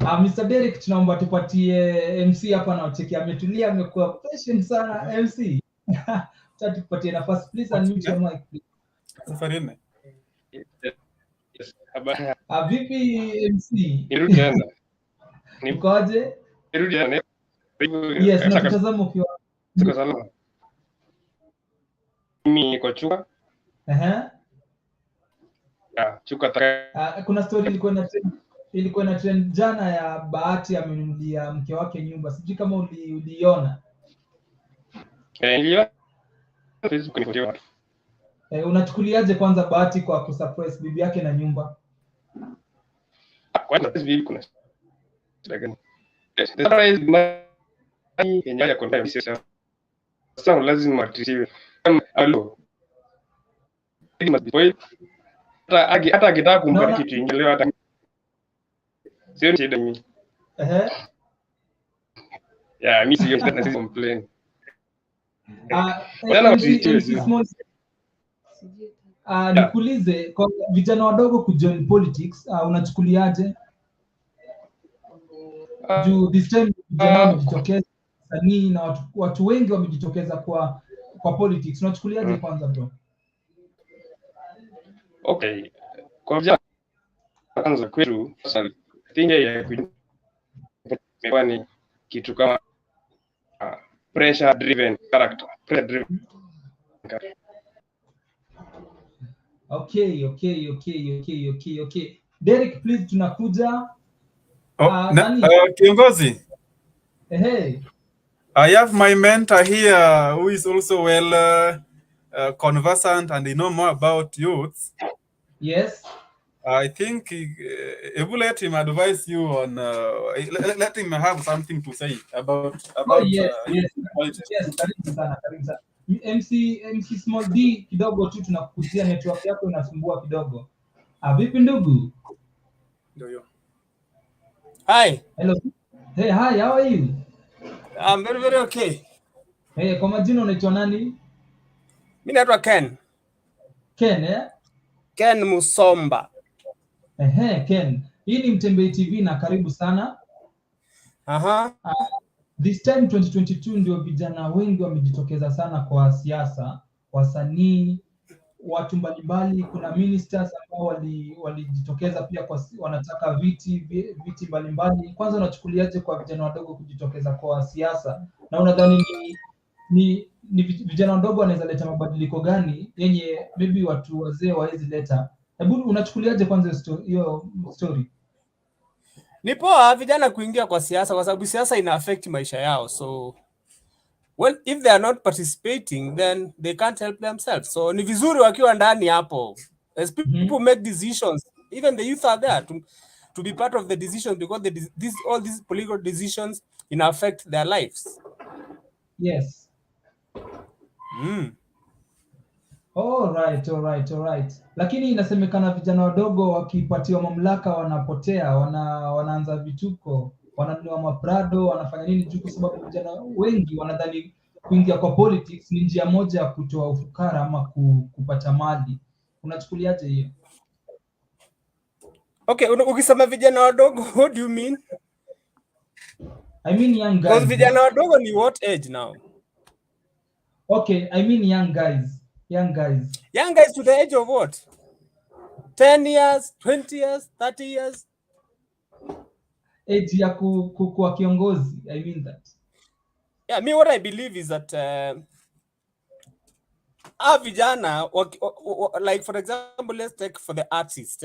Mr. Derrick, tunaomba tupatie MC hapa na ucheki ametulia, amekuwa patient sana MC. Tupatie nafasi, please unmute your mic please. Safarine. Yes. Vipi MC? Nirudi tena. Ukoje? Nirudi tena. Yes, nakutazama ukiwa. Siko salama. Mimi niko Chuka. Chuka. Kuna story ilikuwa na trend jana ya Bahati amenunulia mke wake nyumba. Sijui kama uliiona. Niliona Facebook nifuatia watu. Unachukuliaje kwanza Bahati kwa kusurprise bibi yake na nyumba? Kwanza bibi kuna shida gani? Surprise mali yenye ya konta sasa. Sasa lazima tisiwe. Alo. It must be point. Hata akitaka kumpa kitu ingelewa hata sio shida mimi. Yeah, mimi sio sasa complain. Nikuulize kwa vijana wadogo kujoin politics, unachukuliaje? Juu this time vijana wamejitokeza sanii na watu wengi wamejitokeza kwa politics. Unachukuliaje kwanza bro? Okay. Kwa vijana kwanza kwetu sasa tinga ya kwa ni kitu kama pressure driven character. Pressure driven. Okay. Derek, please tunakuja. Kiongozi. Hey. I have my mentor here who is also well conversant and they know more about youth. Yes. I think if you let him advise you on, let him have something to say about. Yes. Karibu sana. MC Small D, kidogo tu tunakukuzia, network yako inasumbua kidogo. Vipi ndugu? Ndio. Hi. Hello. Hey, hi, how are you? I'm very, very okay. Hey, kwa majina unaitwa nani? Mimi naitwa Ken. Ken, eh? Ken Musomba. Ken. Hii ni Mtembei TV na karibu sana. This time 2022 ndio vijana wengi wamejitokeza sana kwa siasa, wasanii, watu mbalimbali. Kuna ministers ambao walijitokeza pia wanataka viti mbalimbali. Kwanza unachukuliaje kwa vijana wadogo kujitokeza kwa siasa? Na unadhani ni vijana wadogo wanaweza leta mabadiliko gani yenye maybe watu wazee hawawezi leta? Hebu unachukuliaje kwanza hiyo story? Ni poa vijana kuingia kwa siasa kwa sababu siasa ina affect maisha yao. So if they are not participating then they can't help themselves. So ni vizuri wakiwa ndani hapo. As people make decisions, even the youth are there to be part of the decisions because all these political decisions affect their lives. Yes. All right. Lakini inasemekana vijana wadogo wakipatiwa mamlaka wanapotea, wanaanza vituko, wananunua maprado, wanafanya nini juu, kwa sababu vijana wengi wanadhani kuingia kwa politics ni njia moja ya kutoa ufukara ama kupata mali. Unachukuliaje hiyo? Okay, ukisema vijana wadogo, what do you mean? I mean young guys. Because vijana wadogo ni what age now? Okay, I mean young guys. Young guys to the age of what? 10 years, 20 years, 30 years? Age ya kuwa kiongozi, I mean that. Yeah, what I believe is that vijana, like for example, let's take for the artist.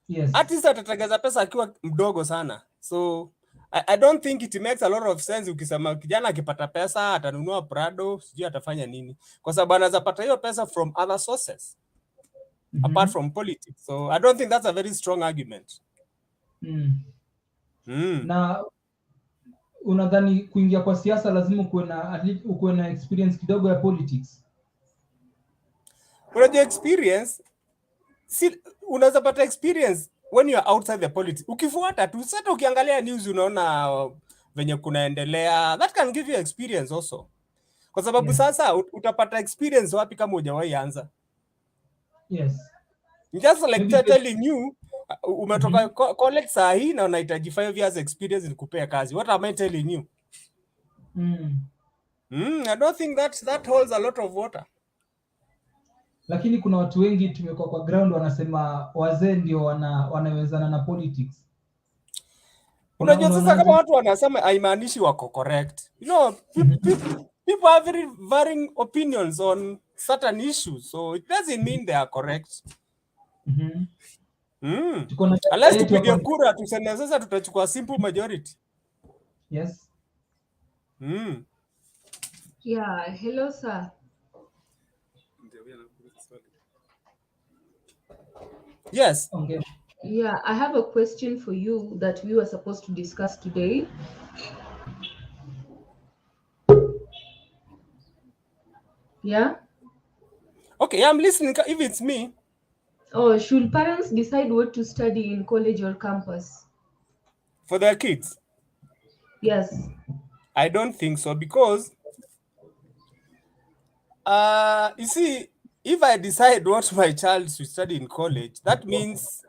Yes. Artist atatengeza pesa akiwa mdogo sana. So I don't think it makes a lot of sense ukisema kijana akipata pesa atanunua Prado, sijui atafanya nini. Kwa sababu anaweza pata hiyo pesa from other sources apart from politics. So I don't think that's a very strong argument. Na unadhani kuingia kwa siasa lazima ukuwe na experience kidogo ya politics? Unajua experience, unaweza pata experience when you are outside the politics. Ukifuata tu sasa, ukiangalia news unaona venye kunaendelea, that can give you experience also. Kwa sababu sasa utapata experience wapi kama hujawahi anza? Yes. Just like telling you umetoka college saa hii na unahitaji 5 years experience in kupea kazi. What am I telling you? I don't think that holds a lot of water. Lakini kuna watu wengi tumekuwa kwa ground wanasema wazee ndio wanawezana na politics. Unajua sasa kama watu wanasema haimaanishi wako correct. You know, people have very varying opinions on certain issues, so it doesn't mean they are correct. Unless tupige kura tuseme sasa tutachukua simple majority. Yes. Yeah, hello sir. Yes. Okay. Yeah, I have a question for you that we were supposed to discuss today. Yeah? Okay, I'm listening. If it's me, Oh, should parents decide what to study in college or campus? for their kids, Yes. I don't think so, because you see, if I decide what my child should study in college, that means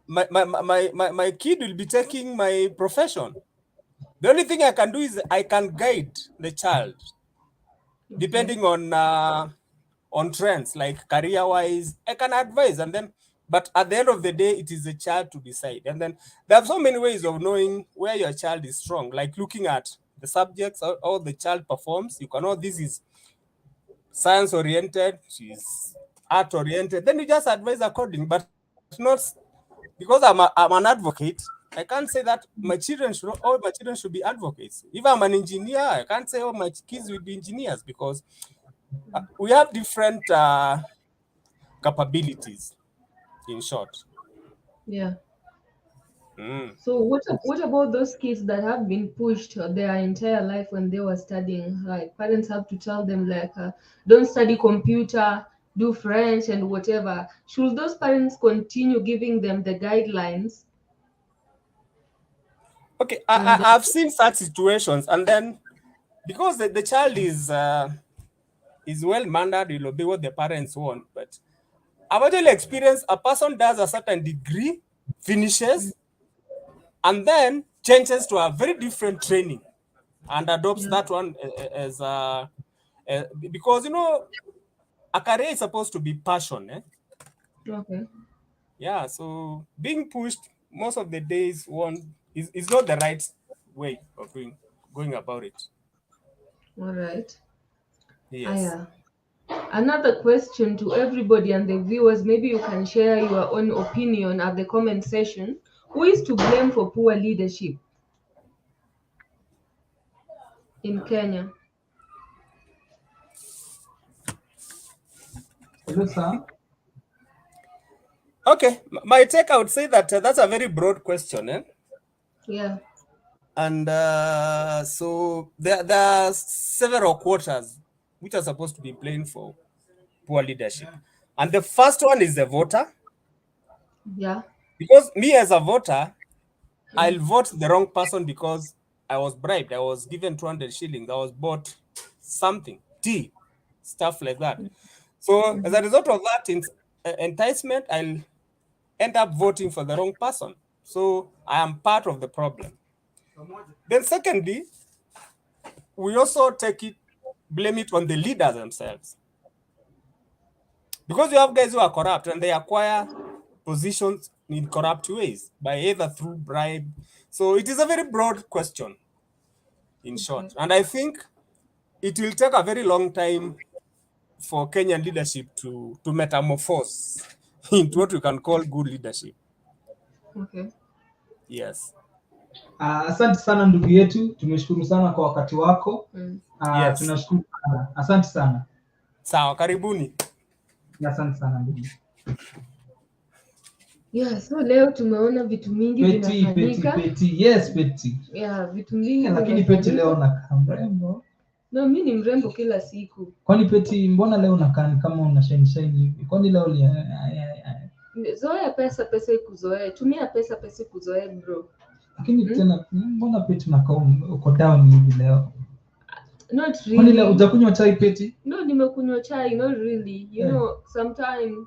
my kid will be taking my profession. The only thing I can do is I can guide the child Okay. depending on trends, like career wise. I can advise, and then, but at the end of the day, it is the child to decide. And then there are so many ways of knowing where your child is strong, like looking at the subjects or the child performs. You can know this is science oriented, she's art oriented, then you just advise according, but not because I'm an advocate. I can't say that my children should, all my children should be advocates. If I'm an engineer, I can't say all my kids will be engineers, because we have different capabilities, in short. Yeah. Mm. So what about those kids that have been pushed their entire life when they were studying? Like parents have to tell them like, don't study computer, do French and whatever. Should those parents continue giving them the guidelines? Okay, When they, I've seen such situations, and then because the child is well mannered, will obey what the parents want. But I've actually experienced a person does a certain degree, finishes, and then changes to a very different training and adopts yeah, that one as because a career is supposed to be passion. okay, Yeah, so being pushed most of the days is not the right way of going about it. all right. Yes. Aya. Another question to everybody and the viewers, maybe you can share your own opinion at the comment section. Who is to blame for poor leadership in Kenya? Hello, sir. Okay, my take, I would say that that's a very broad question, Yeah. and so there are several quarters which are supposed to be blamed for poor leadership, and the first one is the voter, Yeah. because me as a voter, I'll vote the wrong person because I was bribed, I was given 200 shillings, I was bought something, tea, stuff like that. So as a result of that enticement, I'll end up voting for the wrong person. So I am part of the problem. Then secondly, we also blame it on the leaders themselves. Because you have guys who are corrupt and they acquire positions in corrupt ways, by either through bribe. So it is a very broad question, in short. And I think it will take a very long time for Kenyan leadership to metamorphose into what we can call good leadership. Okay. Yes. Asante sana ndugu yetu, tumeshukuru sana kwa wakati wako. Yes. Tunashukuru sana. Asante sana. Sawa, karibuni. Asante sana ndugu. Yeah, so leo tumeona vitu mingi vinafanyika. Peti. Yes, Peti. Yeah, vitu mingi Lakini Peti leo unakaa mrembo. No, mimi ni mrembo kila siku. Kwani Peti, mbona leo unakaa kama una shine hivi? Kwani leo zoea pesa ikuzoee. Tumia pesa ikuzoee bro. Lakini tena mbona Peti unakaa uko down hivi leo? Not really. Kwani leo hujakunywa chai Peti? No, nimekunywa chai, not really. You know, sometimes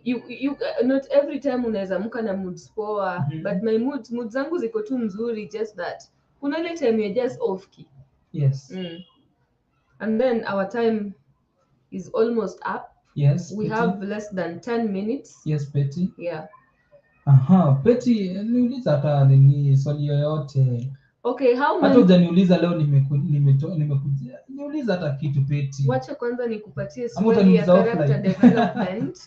you not every time unaweza amka na moods poa, but my moods zangu ziko tu nzuri, just that kuna ile time you're just off key. Yes. And then our time is almost up. Yes. We have less than 10 minutes. Yes, Peti. Yeah. Peti, niuliza hata nini swali yoyote. Okay, how many? Hata hujaniuliza leo nimekuja. Niuliza hata kitu Peti. Wacha kwanza nikupatie swali ya character development.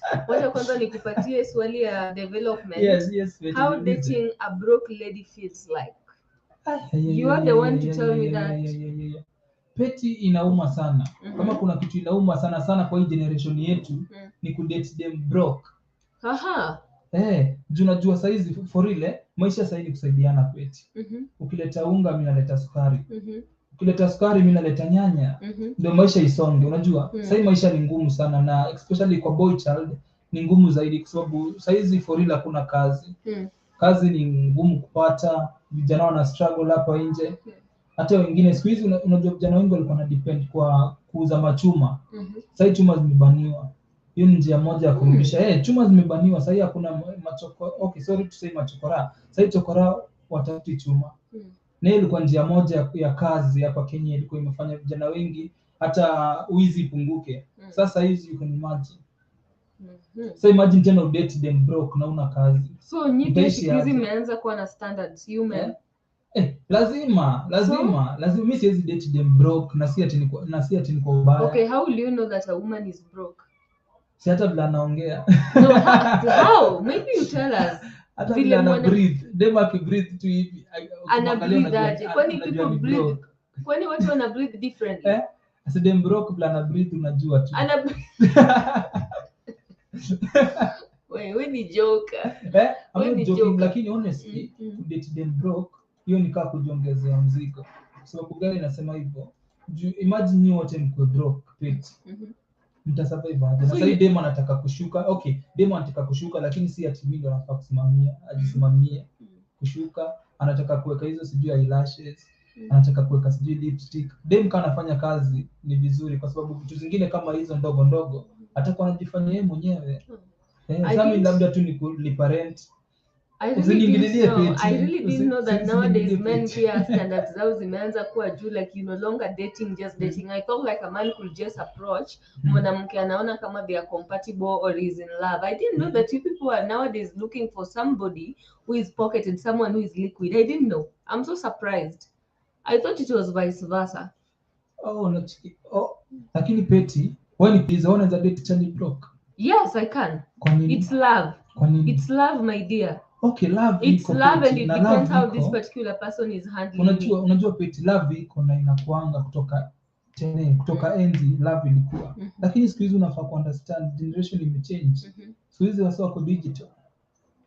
Yes, Peti. How dating a broke lady feels like. You are the one to tell me that. peti inauma sana. Kama kuna kitu inauma sana sana kwa hii generation yetu ni kudate them broke. Aha. Unajua saizi for real maisha sasa ni kusaidiana peti. Ukileta unga mimi naleta sukari. Ukileta sukari mimi naleta nyanya. Ndio maisha isonge. Unajua sasa maisha ni ngumu sana, na especially kwa boy child ni ngumu zaidi kwa sababu saizi for real hakuna kazi. Kazi ni ngumu kupata, vijana wana struggle hapa nje. Hata wengine siku hizi unajua vijana wengi walikuwa na depend kwa kuuza machuma. Sasa chuma zimebaniwa. Hiyo ni njia moja ya kurudisha. Chuma zimebaniwa, sasa hakuna machokora. Okay, sorry to say machokora. Sasa chokora watafuti chuma. Na hiyo ilikuwa njia moja ya kazi hapa Kenya, ilikuwa imefanya vijana wengi hata wizi ipunguke. Sasa hizi you can imagine. So imagine tena udate them broke na una kazi. So nyinyi siku hizi mmeanza kuwa na standards human. Lazima mimi siwezi date them broke na si ati niko ubaya. Okay, how will you know that a woman is broke? Si hata bila naongea. No, how? Maybe you tell us. Hata bila na breathe. Dem breathe tu hivi. Ana breathe aje? Kwani people breathe? Kwani watu wana breathe differently? As them broke bila na breathe unajua tu. Ana wewe ni joker. I'm joking, lakini honestly date them broke hiyo ni kama kujiongezea mzigo. Sababu gani nasema hivyo? Imagine you wote mko broke pet. Mtasurvive aje? Sasa hii demo anataka kushuka. Okay, demo anataka kushuka lakini si ati mimi ndo nafaa kusimamia, ajisimamie kushuka. Anataka kuweka hizo sijui eyelashes, anataka kuweka sijui lipstick. Demo kana anafanya kazi ni vizuri kwa sababu vitu zingine kama hizo ndogo ndogo atakuwa anajifanyia yeye mwenyewe. Sasa labda tu ni kulipa rent. I really didn't know that nowadays men pia standards zao zimeanza kuwa juu, like you no longer just dating. I thought like a man could just approach mwanamke anaona kama they are compatible or is in love. I didn't know that you people are nowadays looking for somebody who is pocketed, someone who is liquid. I didn't know. I'm so surprised. I thought it was vice versa. Lakini peti, when it is on as a date Charlie broke. Yes, I can. It's love. It's love, my dear. Okay, love it's love and it depends how this particular person is handling. Unajua peti love iko na inakuanga kutoka enzi love ilikuwa. Lakini siku hizi unafaa ku understand generation imechange. Siku hizi wasa wako digital.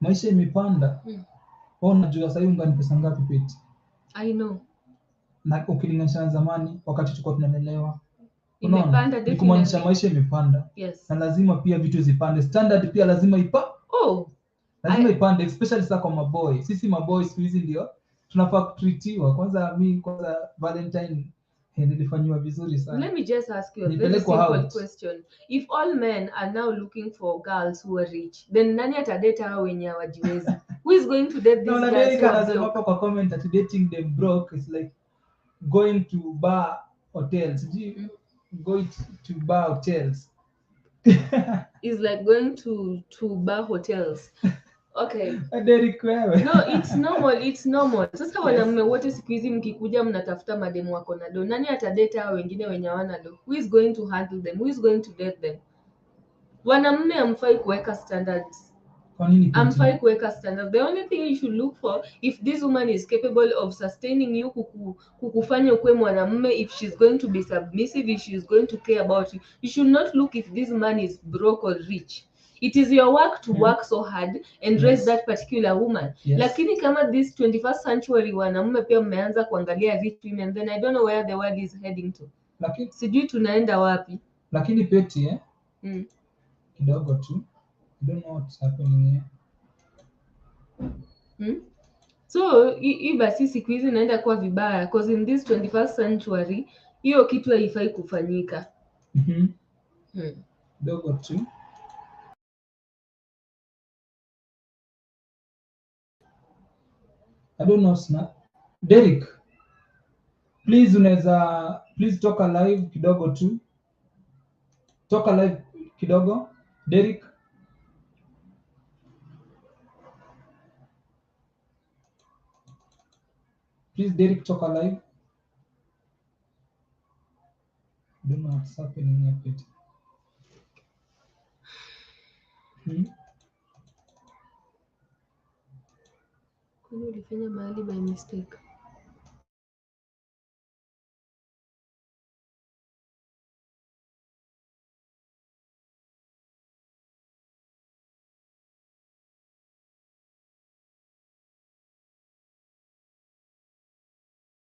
Maisha imepanda. Unajua sasa unga ni pesa ngapi peti? I know. Na ukilinganisha na zamani wakati tulikuwa tunalelewa. Imepanda definitely. Kumaanisha maisha imepanda. Yes. Na lazima pia vitu zipande. Standard pia lazima lazima ipande, especially sasa kwa maboy. Sisi maboy siku hizi ndio tunafaa kutreatiwa. Kwanza Valentine nilifanywa vizuri sana. Let me just ask you a very simple question. If all men are now looking for girls who are rich, then nani atadate hao wenye hawajiwezi? Who is going to date these guys? America anasema hapa kwa comment that dating them broke is like going to bar hotels. Going to bar hotels. Is like going to bar hotels. Okay. ERICK wewe. No, it's normal. Sasa wanaume wote siku hizi mkikuja mnatafuta mademu wako na do. Nani atadate hao wengine wenye hawana do? Who is going to handle them? Who is going to date them? Wanaume hamfai kuweka standards. Kwa nini? Hamfai kuweka standards. The only thing you should look for, if this woman is capable of sustaining you, kukufanya ukue mwanamume, if she's going to be submissive, if she's going to care about you, you should not look if this man is broke or rich. It is your work to work so hard and raise that particular woman. Lakini kama this 21st century wanamume pia mmeanza kuangalia rich women, then I don't know where the world is heading to. Lakini sijui tunaenda wapi. Lakini peti kidogo tu. I don't know what's happening here. So hii basi siku hizi naenda kuwa vibaya because in this 21st century hiyo kitu haifai kufanyika. Kidogo tu. I don't know snap. Derek, please please toka live kidogo tu. Toka live kidogo. Derek. Please Derek toka live. I don't know what's happening here Pete. Kwani ulifanya mahali by mistake?